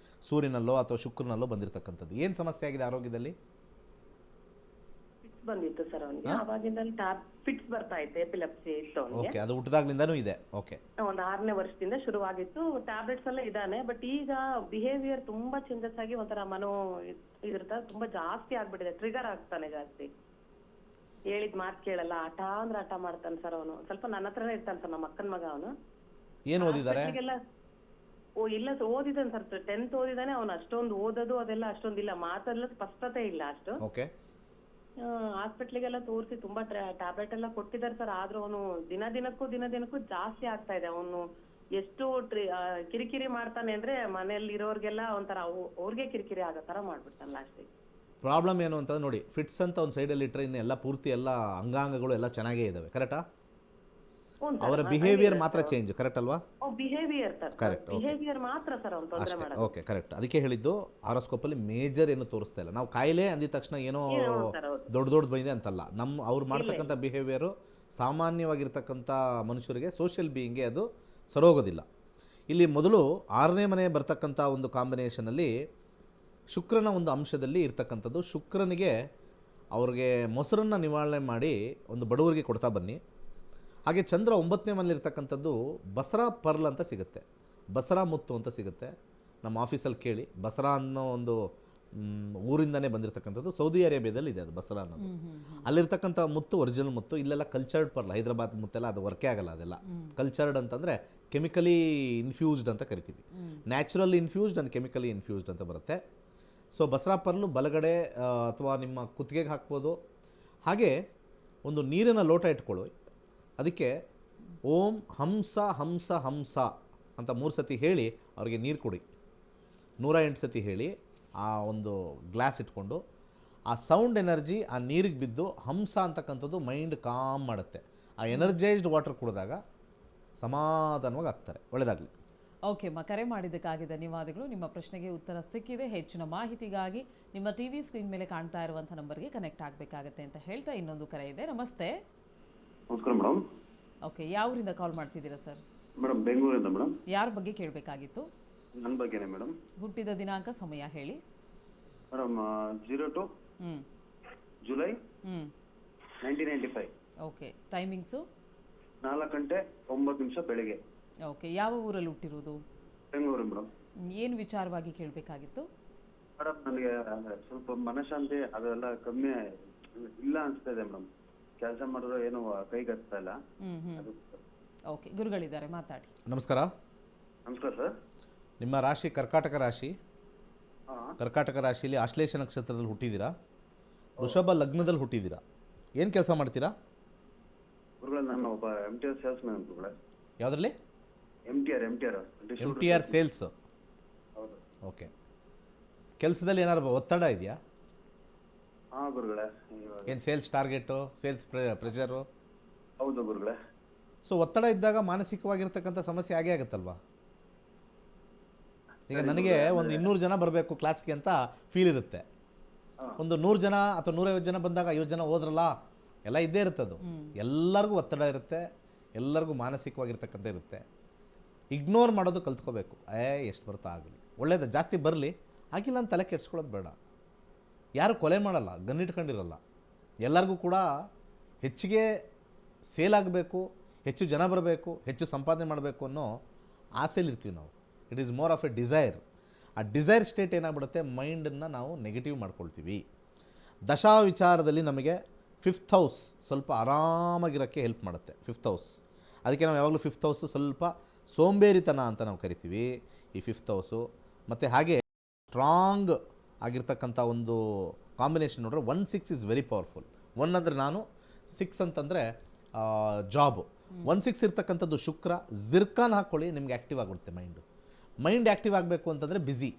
Speaker 2: ಸೂರ್ಯನಲ್ಲೋ ಅಥವಾ ಶುಕ್ರನಲ್ಲೋ ಬಂದಿರತಕ್ಕಂಥದ್ದು. ಏನು ಸಮಸ್ಯೆ ಆಗಿದೆ ಆರೋಗ್ಯದಲ್ಲಿ?
Speaker 4: ಫಿಟ್ಸ್ ಬಂದಿತ್ತು ಸರ್ ಅವನಿಗೆ, ಅವಾಗಿಂದ ಫಿಟ್ಸ್ ಬರ್ತಾ ಇತ್ತು, ಎಪಿಲೆಪ್ಸಿ ಇತ್ತು ಅವನಿಗೆ.
Speaker 2: ಓಕೆ, ಅದು ಹುಟ್ಟಿದಾಗ್ಲಿಂದನೂ ಇದೆ. ಓಕೆ,
Speaker 4: ಒಂದು 6ನೇ ವರ್ಷದಿಂದ ಶುರುವಾಗಿತ್ತು. ಟ್ಯಾಬ್ಲೆಟ್ಸ್ ಎಲ್ಲ ಇದಾನೆ, ಬಟ್ ಈಗ ಬಿಹೇವಿಯರ್ ತುಂಬಾ ಚೇಂಜಸ್ ಆಗಿ ಒಂಥರ ಇದಿರ್ತ ತುಂಬಾ ಜಾಸ್ತಿ ಆಗ್ಬಿಟ್ಟಿದೆ, ಟ್ರಿಗರ್ ಆಗ್ತಾನೆ ಜಾಸ್ತಿ. ಹೇಳಿದ್ ಮಾತು ಕೇಳಲ್ಲ, ಆಟ ಅಂದ್ರೆ ಆಟ ಮಾಡ್ತಾನೆ ಸರ್ ಅವನು. ಸ್ವಲ್ಪ ನನ್ನ ಹತ್ರನೇ ಇರ್ತಾನೆ ಸರ್, ನಮ್ಮ ಅಕ್ಕನ ಮಗ ಅವನು.
Speaker 2: ಏನು ಓದಿದ್ದಾರೆ?
Speaker 4: ಇಲ್ಲ ಓದಿದ್ದಾನೆ ಸರ್, 10th ಓದಿದ್ದಾನೆ ಅವನು. ಅಷ್ಟೊಂದು ಓದೋದು ಅದೆಲ್ಲ ಅಷ್ಟೊಂದಿಲ್ಲ, ಮಾತೆಲ್ಲ ಸ್ಪಷ್ಟತೆ ಇಲ್ಲ ಅಷ್ಟು.
Speaker 2: ಓಕೆ,
Speaker 4: ಹಾಸ್ಪಿಟ್ಲಿಗೆಲ್ಲ ತೋರಿಸಿ ತುಂಬಾ ಟ್ಯಾಬ್ಲೆಟ್ ಎಲ್ಲ ಕೊಟ್ಟಿದ್ದಾರೆ ಸರ್. ಆದ್ರೂ ಅವನು ದಿನದಿನಕ್ಕೂ ಜಾಸ್ತಿ ಆಗ್ತಾ ಇದೆ. ಅವನು ಎಷ್ಟು ಕಿರಿಕಿರಿ ಮಾಡ್ತಾನೆ ಅಂದ್ರೆ ಮನೆಯಲ್ಲಿ ಇರೋರ್ಗೆಲ್ಲ ಒಂಥರ ಅವ್ರಿಗೆ ಕಿರಿಕಿರಿ ಆಗೋ ತರ ಮಾಡ್ಬಿಡ್ತಾನೆ ಲಾಸ್ಟಿಗೆ.
Speaker 2: ಪ್ರಾಬ್ಲಮ್ ಏನು ಅಂತಂದ್ರೆ ನೋಡಿ, ಫಿಟ್ಸ್ ಅಂತ ಒಂದು ಸೈಡಲ್ಲಿ ಇಟ್ಟರೆ ಇನ್ನು ಎಲ್ಲ ಪೂರ್ತಿ ಎಲ್ಲ ಅಂಗಾಂಗಗಳು ಎಲ್ಲ ಚೆನ್ನಾಗೇ ಇದ್ದಾವೆ, ಕರೆಕ್ಟಾ? ಅವರ ಬಿಹೇವಿಯರ್ ಮಾತ್ರ ಚೇಂಜ್, ಕರೆಕ್ಟ್ ಅಲ್ವಾ?
Speaker 4: Behaviour sir,
Speaker 2: correct.
Speaker 4: ಬಿಹೇವಿಯರ್ ಮಾತ್ರ ಸರ್ ಅವ್ನು ತೊಂದರೆ
Speaker 2: ಅಷ್ಟೇ,
Speaker 4: ಮಾಡೋದು.
Speaker 2: Okay, correct. ಅದಕ್ಕೆ ಹೇಳಿದ್ದು ಹಾರೋಸ್ಕೋಪಲ್ಲಿ ಮೇಜರ್ ಏನು ತೋರಿಸ್ತಾ ಇಲ್ಲ. ನಾವು ಕಾಯಿಲೆ ಅಂದಿದ ತಕ್ಷಣ ಏನೋ ದೊಡ್ಡ ಬಂದಿದೆ ಅಂತಲ್ಲ, ಅವ್ರು ಮಾಡ್ತಕ್ಕಂಥ ಬಿಹೇವಿಯರು ಸಾಮಾನ್ಯವಾಗಿರ್ತಕ್ಕಂಥ ಮನುಷ್ಯರಿಗೆ, ಸೋಷಿಯಲ್ ಬೀಯಿಂಗ್ಗೆ ಅದು ಸರೋಗೋದಿಲ್ಲ. ಇಲ್ಲಿ ಮೊದಲು 6ನೇ ಮನೆ ಬರ್ತಕ್ಕಂಥ ಒಂದು ಕಾಂಬಿನೇಷನಲ್ಲಿ ಶುಕ್ರನ ಒಂದು ಅಂಶದಲ್ಲಿ ಇರ್ತಕ್ಕಂಥದ್ದು. ಶುಕ್ರನಿಗೆ ಅವ್ರಿಗೆ ಮೊಸರನ್ನು ನಿವಾರಣೆ ಮಾಡಿ ಒಂದು ಬಡವರಿಗೆ ಕೊಡ್ತಾ ಬನ್ನಿ. ಹಾಗೆ ಚಂದ್ರ 9ನೇ ಮನೇಲಿರ್ತಕ್ಕಂಥದ್ದು ಬಸರಾ ಪರ್ಲ್ ಅಂತ ಸಿಗುತ್ತೆ, ಬಸರಾ ಮುತ್ತು ಅಂತ ಸಿಗುತ್ತೆ. ನಮ್ಮ ಆಫೀಸಲ್ಲಿ ಕೇಳಿ, ಬಸರಾ ಅನ್ನೋ ಒಂದು ಊರಿಂದನೇ ಬಂದಿರತಕ್ಕಂಥದ್ದು, ಸೌದಿ ಅರೇಬಿಯಾದಲ್ಲಿ ಇದೆ ಅದು ಬಸರಾ ಅನ್ನೋದು. ಅಲ್ಲಿರ್ತಕ್ಕಂಥ ಮುತ್ತು ಒರಿಜಿನಲ್ ಮುತ್ತು. ಇಲ್ಲೆಲ್ಲ ಕಲ್ಚರ್ಡ್ ಪರ್ಲ್, ಹೈದರಾಬಾದ್ ಮುತ್ತೆಲ್ಲ ಅದು ವರ್ಕೇ ಆಗಲ್ಲ. ಅದೆಲ್ಲ ಕಲ್ಚರ್ಡ್ ಅಂತಂದರೆ ಕೆಮಿಕಲಿ ಇನ್ಫ್ಯೂಸ್ಡ್ ಅಂತ ಕರಿತೀವಿ. Natural infused and chemically infused ಅಂತ ಬರುತ್ತೆ. ಸೊ ಬಸರಾ ಪರ್ಲು ಬಲಗಡೆ ಅಥವಾ ನಿಮ್ಮ ಕುತ್ತಿಗೆಗೆ ಹಾಕ್ಬೋದು. ಹಾಗೆ ಒಂದು ನೀರಿನ ಲೋಟ ಇಟ್ಕೊಳ್ಳಿ, ಅದಕ್ಕೆ ಓಂ ಹಂಸ ಹಂಸ ಹಂಸ ಅಂತ 3 ಸತಿ ಹೇಳಿ ಅವ್ರಿಗೆ ನೀರು ಕೊಡಿ. 108 ಸತಿ ಹೇಳಿ ಆ ಒಂದು ಗ್ಲಾಸ್ ಇಟ್ಕೊಂಡು ಆ ಸೌಂಡ್ ಎನರ್ಜಿ ಆ ನೀರಿಗೆ ಬಿದ್ದು ಹಂಸ ಅಂತಕ್ಕಂಥದ್ದು ಮೈಂಡ್ ಕಾಮ್ ಮಾಡುತ್ತೆ. ಆ ಎನರ್ಜೈಸ್ಡ್ ವಾಟರ್ ಕುಡಿದಾಗ ಸಮಾಧಾನವಾಗಿ ಆಗ್ತಾರೆ. ಒಳ್ಳೆಯದಾಗಲಿ.
Speaker 1: ಓಕೆ ಅಮ್ಮ, ಕರೆ ಮಾಡಿದ್ದಕ್ಕಾಗಿ ಧನ್ಯವಾದಗಳು. ನಿಮ್ಮ ಪ್ರಶ್ನೆಗೆ ಉತ್ತರ ಸಿಕ್ಕಿದೆ. ಹೆಚ್ಚಿನ ಮಾಹಿತಿಗಾಗಿ ನಿಮ್ಮ ಟಿವಿ ಸ್ಕ್ರೀನ್ ಮೇಲೆ ಕಾಣ್ತಾ ಇರುವಂಥ ನಂಬರ್ಗೆ ಕನೆಕ್ಟ್ ಆಗಬೇಕಾಗತ್ತೆ ಅಂತ ಹೇಳ್ತಾ ಇನ್ನೊಂದು ಕರೆ ಇದೆ. ನಮಸ್ತೆ.
Speaker 5: ನಮಸ್ಕಾರ ಮೇಡಮ್.
Speaker 1: ಓಕೆ, ಯಾವ ಊರಿಂದ ಕಾಲ್ ಮಾಡ್ತಿದ್ದೀರಾ ಸರ್?
Speaker 5: ಮೇಡಮ್ ಬೆಂಗಳೂರಿಂದ ಮೇಡಮ್.
Speaker 1: ಯಾರ ಬಗ್ಗೆ ಕೇಳಬೇಕಾಗಿತ್ತು?
Speaker 5: ನನ್ನ ಬಗ್ಗೆನೇ ಮೇಡಮ್.
Speaker 1: ಹುಟ್ಟಿದ ದಿನಾಂಕ, ಸಮಯ ಹೇಳಿ
Speaker 5: ಮೇಡಮ್. 02 ಜುಲೈ 1995.
Speaker 1: Okay, timings?
Speaker 5: 4 ಗಂಟೆ 9 ನಿಮಿಷ ಬೆಳಿಗ್ಗೆ.
Speaker 1: ಓಕೆ, ಯಾವ ಊರಲ್ಲಿ ಹುಟ್ಟಿರೋದು?
Speaker 5: ಬೆಂಗಳೂರು ಮೇಡಮ್.
Speaker 1: ಏನು ವಿಚಾರವಾಗಿ ಕೇಳಬೇಕಾಗಿತ್ತು?
Speaker 5: ಮೇಡಮ್ ನನಗೆ ಸ್ವಲ್ಪ ಮನಃಶಾಂತಿ ಅದೆಲ್ಲ ಕಮ್ಮಿ ಇಲ್ಲ ಅನಿಸ್ತಾ ಇದೆ ಮೇಡಮ್. ಕೆಲಸ ಮಾಡಿದ್ರು ಏನು ಕೈಗೆ ಹತ್ತಾ ಇಲ್ಲ.
Speaker 1: ಓಕೆ, ಗುರುಗಳಿದ್ದಾರೆ, ಮಾತಾಡಿ.
Speaker 2: ನಮಸ್ಕಾರ.
Speaker 5: ನಮಸ್ಕಾರ ಸರ್.
Speaker 2: ನಿಮ್ಮ ರಾಶಿ ಕರ್ಕಾಟಕ ರಾಶಿ. ಕರ್ಕಾಟಕ ರಾಶಿಯಲ್ಲಿ ಆಶ್ಲೇಷ ನಕ್ಷತ್ರದಲ್ಲಿ ಹುಟ್ಟಿದ್ದೀರಾ, ವೃಷಭ ಲಗ್ನದಲ್ಲಿ ಹುಟ್ಟಿದ್ದೀರಾ. ಏನು ಕೆಲಸ ಮಾಡ್ತೀರಾ?
Speaker 5: ಗುರುಗಳ ನಾನು ಒಬ್ಬ MTR ಸೇಲ್ಸ್ ಮ್ಯಾನ್ ಗುರುಗಳೇ.
Speaker 2: ಯಾವುದರಲ್ಲಿ?
Speaker 5: MTR
Speaker 2: sales.
Speaker 5: ಹೌದು.
Speaker 2: ಓಕೆ, ಕೆಲಸದಲ್ಲಿ ಏನಾದ್ರು ಒತ್ತಡ ಇದೆಯಾ?
Speaker 5: ಹಾಂ ಗುರುಗಳೇ.
Speaker 2: ಏನು ಸೇಲ್ಸ್ ಟಾರ್ಗೆಟು, ಸೇಲ್ಸ್ ಪ್ರೆಷರು?
Speaker 5: ಹೌದು ಗುರುಗಳೇ.
Speaker 2: ಸೊ ಒತ್ತಡ ಇದ್ದಾಗ ಮಾನಸಿಕವಾಗಿರ್ತಕ್ಕಂಥ ಸಮಸ್ಯೆ ಆಗೇ ಆಗುತ್ತಲ್ವಾ? ಈಗ ನನಗೆ ಒಂದು 200 ಜನ ಬರಬೇಕು ಕ್ಲಾಸ್ಗೆ ಅಂತ ಫೀಲ್ ಇರುತ್ತೆ. ಒಂದು 100 ಜನ ಅಥವಾ 150 ಜನ ಬಂದಾಗ 50 ಜನ ಹೋದ್ರಲ್ಲ, ಎಲ್ಲ ಇದ್ದೇ ಇರುತ್ತೆ. ಅದು ಎಲ್ಲರಿಗೂ ಒತ್ತಡ ಇರುತ್ತೆ, ಎಲ್ಲರಿಗೂ ಮಾನಸಿಕವಾಗಿರ್ತಕ್ಕಂಥ ಇರುತ್ತೆ. ಇಗ್ನೋರ್ ಮಾಡೋದು ಕಲ್ತ್ಕೋಬೇಕು. ಎಷ್ಟು ಬರುತ್ತಾ ಆಗಲಿ, ಒಳ್ಳೇದು, ಜಾಸ್ತಿ ಬರಲಿ, ಆಗಿಲ್ಲ ಅಂತ ತಲೆ ಕೆಡ್ಸ್ಕೊಳ್ಳೋದು ಬೇಡ. ಯಾರು ಕೊಲೆ ಮಾಡಲ್ಲ, ಗನ್ನಿಟ್ಕೊಂಡಿರಲ್ಲ. ಎಲ್ಲರಿಗೂ ಕೂಡ ಹೆಚ್ಚಿಗೆ ಸೇಲ್ ಆಗಬೇಕು, ಹೆಚ್ಚು ಜನ ಬರಬೇಕು, ಹೆಚ್ಚು ಸಂಪಾದನೆ ಮಾಡಬೇಕು ಅನ್ನೋ ಆಸೆಲಿರ್ತೀವಿ ನಾವು. It is more of a desire. ಆ ಡಿಸೈರ್ ಸ್ಟೇಟ್ ಏನಾಗ್ಬಿಡುತ್ತೆ, ಮೈಂಡನ್ನು ನಾವು ನೆಗೆಟಿವ್ ಮಾಡ್ಕೊಳ್ತೀವಿ. ದಶಾ ವಿಚಾರದಲ್ಲಿ ನಮಗೆ 5th ಹೌಸ್ ಸ್ವಲ್ಪ ಆರಾಮಾಗಿರೋಕ್ಕೆ ಹೆಲ್ಪ್ ಮಾಡುತ್ತೆ. 5th ಹೌಸ್, ಅದಕ್ಕೆ ನಾವು ಯಾವಾಗಲೂ 5th ಹೌಸು ಸ್ವಲ್ಪ ಸೋಂಬೇರಿತನ ಅಂತ ನಾವು ಕರಿತೀವಿ ಈ 5th ಹೌಸು. ಮತ್ತು ಹಾಗೆ ಸ್ಟ್ರಾಂಗ್ ಆಗಿರ್ತಕ್ಕಂಥ ಒಂದು ಕಾಂಬಿನೇಷನ್ ನೋಡ್ರೆ 1-6 ಇಸ್ ವೆರಿ ಪವರ್ಫುಲ್. 1 ಅಂದರೆ ನಾನು, 6 ಅಂತಂದರೆ ಜಾಬು. 1-6 ಇರ್ತಕ್ಕಂಥದ್ದು ಶುಕ್ರ. ಜಿರ್ಕಾನ್ ಹಾಕ್ಕೊಳ್ಳಿ, ನಿಮ್ಗೆ ಆ್ಯಕ್ಟಿವ್ ಆಗಿಬಿಡುತ್ತೆ ಮೈಂಡು. ಮೈಂಡ್ ಆ್ಯಕ್ಟಿವ್ ಆಗಬೇಕು ಅಂತಂದರೆ ಬ್ಯುಸಿ.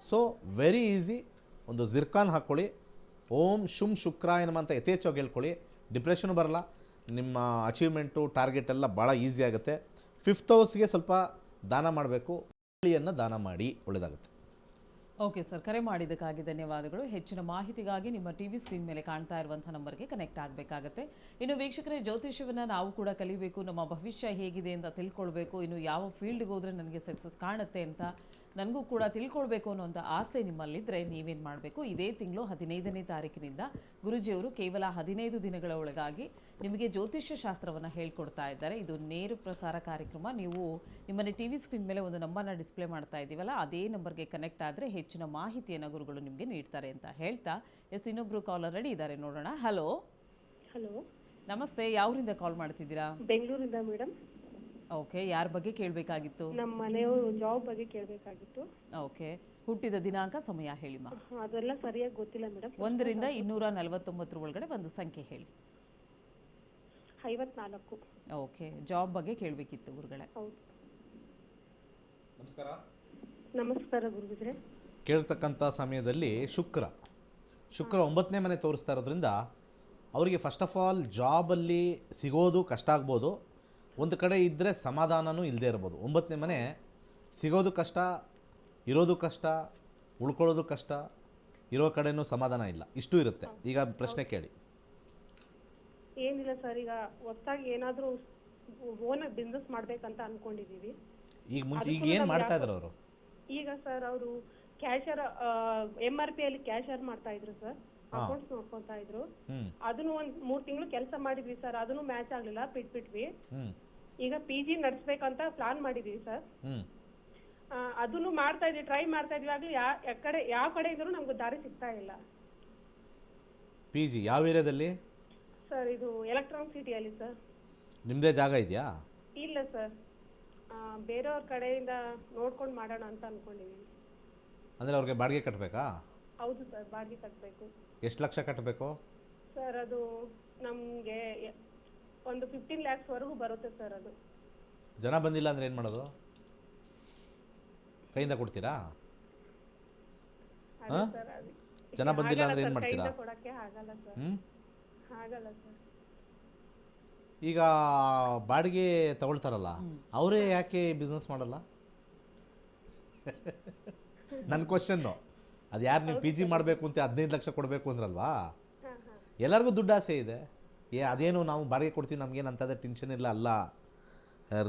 Speaker 2: ಸೊ ವೆರಿ ಈಸಿ, ಒಂದು ಜಿರ್ಕಾನ್ ಹಾಕ್ಕೊಳ್ಳಿ. ಓಂ ಶುಂ ಶುಕ್ರಾಯ ನಮಃ ಅಂತ ಯಥೇಚ್ಛವಾಗಿ ಹೇಳ್ಕೊಳ್ಳಿ. ಡಿಪ್ರೆಷನು ಬರಲ್ಲ, ನಿಮ್ಮ ಅಚೀವ್ಮೆಂಟು ಟಾರ್ಗೆಟ್ ಎಲ್ಲ ಭಾಳ ಈಸಿ ಆಗುತ್ತೆ. 5th ಹೌಸ್ಗೆ ಸ್ವಲ್ಪ ದಾನ ಮಾಡಬೇಕು, ಬೆಳ್ಳಿಯನ್ನು ದಾನ ಮಾಡಿ, ಒಳ್ಳೆಯದಾಗುತ್ತೆ.
Speaker 1: ಓಕೆ ಸರ್, ಕರೆ ಮಾಡಿದ್ದಕ್ಕಾಗಿ ಧನ್ಯವಾದಗಳು. ಹೆಚ್ಚಿನ ಮಾಹಿತಿಗಾಗಿ ನಿಮ್ಮ ಟಿವಿ ಸ್ಕ್ರೀನ್ ಮೇಲೆ ಕಾಣ್ತಾ ಇರುವಂಥ ನಂಬರ್ಗೆ ಕನೆಕ್ಟ್ ಆಗಬೇಕಾಗುತ್ತೆ. ಇನ್ನು ವೀಕ್ಷಕರೇ, ಜ್ಯೋತಿಷ್ಯವನ್ನು ನಾವು ಕೂಡ ಕಲಿಬೇಕು, ನಮ್ಮ ಭವಿಷ್ಯ ಹೇಗಿದೆ ಅಂತ ತಿಳ್ಕೊಳ್ಬೇಕು, ಇನ್ನು ಯಾವ ಫೀಲ್ಡ್ಗೆ ಹೋದರೆ ನನಗೆ ಸಕ್ಸಸ್ ಕಾಣುತ್ತೆ ಅಂತ ನನಗೂ ಕೂಡ ತಿಳ್ಕೊಳ್ಬೇಕು ಅನ್ನೋಂಥ ಆಸೆ ನಿಮ್ಮಲ್ಲಿದ್ದರೆ ನೀವೇನು ಮಾಡಬೇಕು, ಇದೇ ತಿಂಗಳು 15ನೇ ತಾರೀಕಿನಿಂದ ಗುರೂಜಿಯವರು ಕೇವಲ 15 ದಿನಗಳ ಒಳಗಾಗಿ ನಿಮಗೆ ಜ್ಯೋತಿಷ್ಯ ಶಾಸ್ತ್ರವನ್ನು ಹೇಳ್ಕೊಡ್ತಾ ಇದ್ದಾರೆ. ಇದು ನೇರ ಪ್ರಸಾರ ಕಾರ್ಯಕ್ರಮ. ನೀವು ನಿಮ್ಮನೆ ಟಿವಿ ಸ್ಕ್ರೀನ್ ಮೇಲೆ ಒಂದು ನಂಬರ್ನ ಡಿಸ್ಪ್ಲೇ ಮಾಡ್ತಾ ಇದ್ದೀವಲ್ಲ, ಅದೇ ನಂಬರ್ಗೆ ಕನೆಕ್ಟ್ ಆದರೆ ಹೆಚ್ಚಿನ ಮಾಹಿತಿಯನ್ನು ಗುರುಗಳು ನಿಮಗೆ ನೀಡ್ತಾರೆ ಅಂತ ಹೇಳ್ತಾ, ಇನ್ನೊಬ್ರು ಕಾಲರ್ ರೆಡಿ ಇದ್ದಾರೆ, ನೋಡೋಣ. ಹಲೋ
Speaker 6: ಹಲೋ,
Speaker 1: ನಮಸ್ತೆ, ಯಾವರಿಂದ ಕಾಲ್ ಮಾಡ್ತಿದ್ದೀರಾ?
Speaker 6: ಬೆಂಗಳೂರಿಂದ ಮೇಡಮ್.
Speaker 1: ಓಕೆ, ಯಾರ ಬಗ್ಗೆ ಕೇಳಬೇಕಾಗಿತ್ತು?
Speaker 6: ನಮ್ಮ ಮನೆಯವರು ಜಾಬ್ ಬಗ್ಗೆ ಕೇಳಬೇಕಾಗಿತ್ತು.
Speaker 1: ಓಕೆ, ಹುಟ್ಟಿದ ದಿನಾಂಕ, ಸಮಯ ಹೇಳಿಮಾ.
Speaker 6: ಅದೆಲ್ಲ ಸರಿಯಾಗಿ ಗೊತ್ತಿಲ್ಲ ಮೇಡಮ್.
Speaker 1: 1 ರಿಂದ 249 ಒಳಗಡೆ ಒಂದು ಸಂಖ್ಯೆ ಹೇಳಿ.
Speaker 6: 54.
Speaker 1: ಓಕೆ, ಜಾಬ್ ಬಗ್ಗೆ ಕೇಳಬೇಕಿತ್ತು ಗುರುಗಳೇ.
Speaker 6: ಹೌದು.
Speaker 2: ನಮಸ್ಕಾರ.
Speaker 6: ನಮಸ್ಕಾರ ಗುರುಗಿದ್ರೆ.
Speaker 2: ಕೇಳ್ತಕ್ಕಂಥ ಸಮಯದಲ್ಲಿ ಶುಕ್ರ 9ನೇ ಮನೆ ತೋರಿಸ್ತಾ ಇರೋದ್ರಿಂದ ಅವರಿಗೆ ಫಸ್ಟ್ ಆಫ್ ಆಲ್ ಜಾಬಲ್ಲಿ ಸಿಗೋದು ಕಷ್ಟ ಆಗ್ಬೋದು, ಒಂದು ಕಡೆ ಇದ್ದರೆ ಸಮಾಧಾನವೂ ಇಲ್ಲದೆ ಇರ್ಬೋದು. 9ನೇ ಮನೆ ಸಿಗೋದು ಕಷ್ಟ, ಇರೋದು ಕಷ್ಟ, ಉಳ್ಕೊಳ್ಳೋದು ಕಷ್ಟ, ಇರೋ ಕಡೆನೂ ಸಮಾಧಾನ ಇಲ್ಲ, ಇಷ್ಟು ಇರುತ್ತೆ. ಈಗ ಪ್ರಶ್ನೆ ಕೇಳಿ.
Speaker 6: ಏನಿಲ್ಲ ಸರ್, ಈಗ ಹೊಸದಾಗಿ ಏನಾದರೂ ಓನಾಗಿ ಬಿಸ್ನೆಸ್ ಮಾಡ್ಬೇಕಂತ ಅನ್ಕೊಂಡಿದೀವಿ.
Speaker 2: ಈಗ ಏನು ಮಾಡ್ತಾ ಇದ್ದಾರೆ ಅವರು?
Speaker 6: ಈಗ ಸರ್ ಅವರು ಕ್ಯಾಶರ್ MRP ಅಲ್ಲಿ ಕ್ಯಾಶರ್ ಮಾಡ್ತಾ ಇದ್ರು ಸರ್, ಅಕೌಂಟ್ಸ್ ನೋಡ್ಕೊಂತಾ ಇದ್ರು. ಅದನ್ನು ಒಂದು 3 ತಿಂಗಳು ಕೆಲಸ ಮಾಡಿದ್ವಿ ಸರ್, ಅದನ್ನು ಮ್ಯಾಚ್ ಆಗ್ಲಿಲ್ಲ, ಬಿಟ್ಬಿಟ್ವಿ. ಈಗ PG ನಡೆಸ್ಬೇಕಂತ ಪ್ಲಾನ್ ಮಾಡಿದೀವಿ ಸರ್. ಅದನ್ನು ಮಾಡ್ತಾ ಇದ್ವಿ, ಟ್ರೈ ಮಾಡ್ತಾ ಇದ್ವಿ, ಆಗ್ಲಿ ಯಾವ ಕಡೆ ಇದ್ರು ನಮ್ಗೆ ದಾರಿ ಸಿಗ್ತಾ ಇಲ್ಲ.
Speaker 2: PG ಯಾವ ಏರಿಯಾದಲ್ಲಿ
Speaker 6: ಸರ್? ಇದು ಎಲೆಕ್ಟ್ರಾನಿಕ್ ಸಿಟಿಯಲ್ಲಿ ಸರ್.
Speaker 2: ನಿಮ್ಮದೇ ಜಾಗ ಇದೆಯಾ?
Speaker 6: ಇಲ್ಲ ಸರ್, ಬೇರೆಯವ್ರ ಕಡೆಯಿಂದ ನೋಡ್ಕೊಂಡು ಮಾಡೋಣ ಅಂತ ಅನ್ಕೊಂಡಿದೀವಿ.
Speaker 2: ಅಂದರೆ ಅವ್ರಿಗೆ ಬಾಡಿಗೆ ಕಟ್ಟಬೇಕಾ?
Speaker 6: ಹೌದು ಸರ್, ಬಾಡಿಗೆ ಕಟ್ಟಬೇಕು.
Speaker 2: ಎಷ್ಟು ಲಕ್ಷ ಕಟ್ಟಬೇಕು
Speaker 6: ಸರ್? ಅದು ನಮಗೆ ಒಂದು 15 lakhs ವರೆಗೂ ಬರುತ್ತೆ ಸರ್. ಅದು
Speaker 2: ಜನ ಬಂದಿಲ್ಲ ಅಂದರೆ ಏನು ಮಾಡೋದು? ಕೈಯಿಂದ ಕೊಡ್ತೀರಾ? ಜನ ಬಂದಿಲ್ಲ ಅಂದರೆ ಏನು ಮಾಡ್ತೀರಾ?
Speaker 6: ಕೊಡಕ್ಕೆ ಆಗಲ್ಲ ಸರ್. ಆಗಲ್ಲ ಸರ್.
Speaker 2: ಈಗ ಬಾಡಿಗೆ ತಗೊಳ್ತಾರಲ್ಲ, ಅವರೇ ಯಾಕೆ ಬಿಸ್ನೆಸ್ ಮಾಡಲ್ಲ? ನನ್ನ ಕ್ವಶನ್ನು ಅದು. ಯಾರು ನೀವು PG ಮಾಡಬೇಕು ಅಂತ 15 ಲಕ್ಷ ಕೊಡಬೇಕು ಅಂದ್ರಲ್ವಾ? ಎಲ್ಲರಿಗೂ ದುಡ್ಡು ಆಸೆ ಇದೆ. ಅದೇನು ನಾವು ಬಾಡಿಗೆ ಕೊಡ್ತೀವಿ, ನಮಗೇನು ಅಂಥದ್ದೇ ಟೆನ್ಷನ್ ಇಲ್ಲ, ಅಲ್ಲ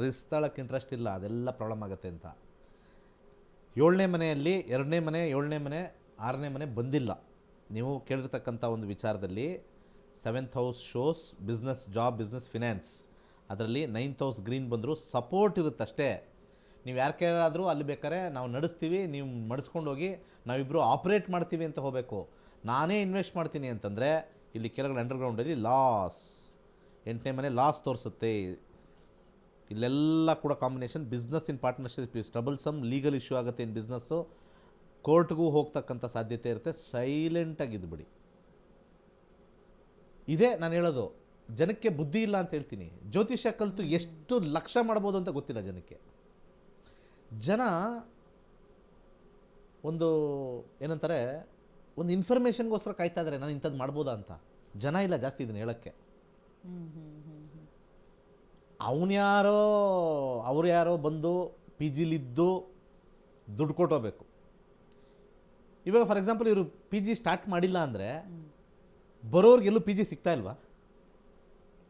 Speaker 2: ರಿಸ್ಕ್ ತಗೊಳಕ್ಕೆ ಇಂಟ್ರೆಸ್ಟ್ ಇಲ್ಲ, ಅದೆಲ್ಲ ಪ್ರಾಬ್ಲಮ್ ಆಗುತ್ತೆ ಅಂತ. 7ನೇ ಮನೆಯಲ್ಲಿ 2ನೇ ಮನೆ, 7ನೇ ಮನೆ, 6ನೇ ಮನೆ ಬಂದಿಲ್ಲ. ನೀವು ಕೇಳಿರ್ತಕ್ಕಂಥ ಒಂದು ವಿಚಾರದಲ್ಲಿ 7th house shows business, job, business, finance. ಅದರಲ್ಲಿ 9th ಹೌಸ್ ಗ್ರೀನ್ ಬಂದರೂ ಸಪೋರ್ಟ್ ಇರುತ್ತೆ ಅಷ್ಟೇ. ನೀವು ಯಾರು ಕೇಳಾದರೂ ಅಲ್ಲಿ ಬೇಕಾದ್ರೆ ನಾವು ನಡೆಸ್ತೀವಿ, ನೀವು ಮಡಿಸ್ಕೊಂಡು ಹೋಗಿ ನಾವಿಬ್ಬರು ಆಪ್ರೇಟ್ ಮಾಡ್ತೀವಿ ಅಂತ ಹೋಗಬೇಕು. ನಾನೇ ಇನ್ವೆಸ್ಟ್ ಮಾಡ್ತೀನಿ ಅಂತಂದರೆ ಇಲ್ಲಿ ಕೆಳಗಡೆ ಅಂಡರ್ಗ್ರೌಂಡಲ್ಲಿ ಲಾಸ್, 8ನೇ ಮನೆ ಲಾಸ್ ತೋರಿಸುತ್ತೆ. ಇಲ್ಲೆಲ್ಲ ಕೂಡ combination. Business in partnership is troublesome, legal issue ಆಗುತ್ತೆ ಇನ್ ಬಿಸ್ನೆಸ್ಸು, ಕೋರ್ಟ್ಗೂ ಹೋಗ್ತಕ್ಕಂಥ ಸಾಧ್ಯತೆ ಇರುತ್ತೆ. ಸೈಲೆಂಟಾಗಿದ್ದುಬಿಡಿ. ಇದೇ ನಾನು ಹೇಳೋದು. ಜನಕ್ಕೆ ಬುದ್ಧಿ ಇಲ್ಲ ಅಂತ ಹೇಳ್ತೀನಿ. ಜ್ಯೋತಿಷ್ಯ ಕಲಿತು ಎಷ್ಟು ಲಕ್ಷ ಮಾಡ್ಬೋದು ಅಂತ ಗೊತ್ತಿಲ್ಲ ಜನಕ್ಕೆ. ಜನ ಒಂದು ಏನಂತಾರೆ, ಒಂದು ಇನ್ಫಾರ್ಮೇಷನ್ಗೋಸ್ಕರ ಕಾಯ್ತಾ ಇದ್ದಾರೆ, ನಾನು ಇಂಥದ್ದು ಮಾಡ್ಬೋದಾ ಅಂತ. ಜನ ಇಲ್ಲ ಜಾಸ್ತಿ ಇದನ್ನು ಹೇಳೋಕ್ಕೆ. ಅವ್ರು ಯಾರೋ ಬಂದು PGಲಿದ್ದು ದುಡ್ಡು ಕೊಟ್ಟೋಗ್ಬೇಕು. ಇವಾಗ ಫಾರ್ ಎಕ್ಸಾಂಪಲ್ ಇವರು PG ಸ್ಟಾರ್ಟ್ ಮಾಡಿಲ್ಲ ಅಂದರೆ ಬರೋರ್ಗೆಲ್ಲೂ PG ಸಿಗ್ತಾ ಇಲ್ವಾ?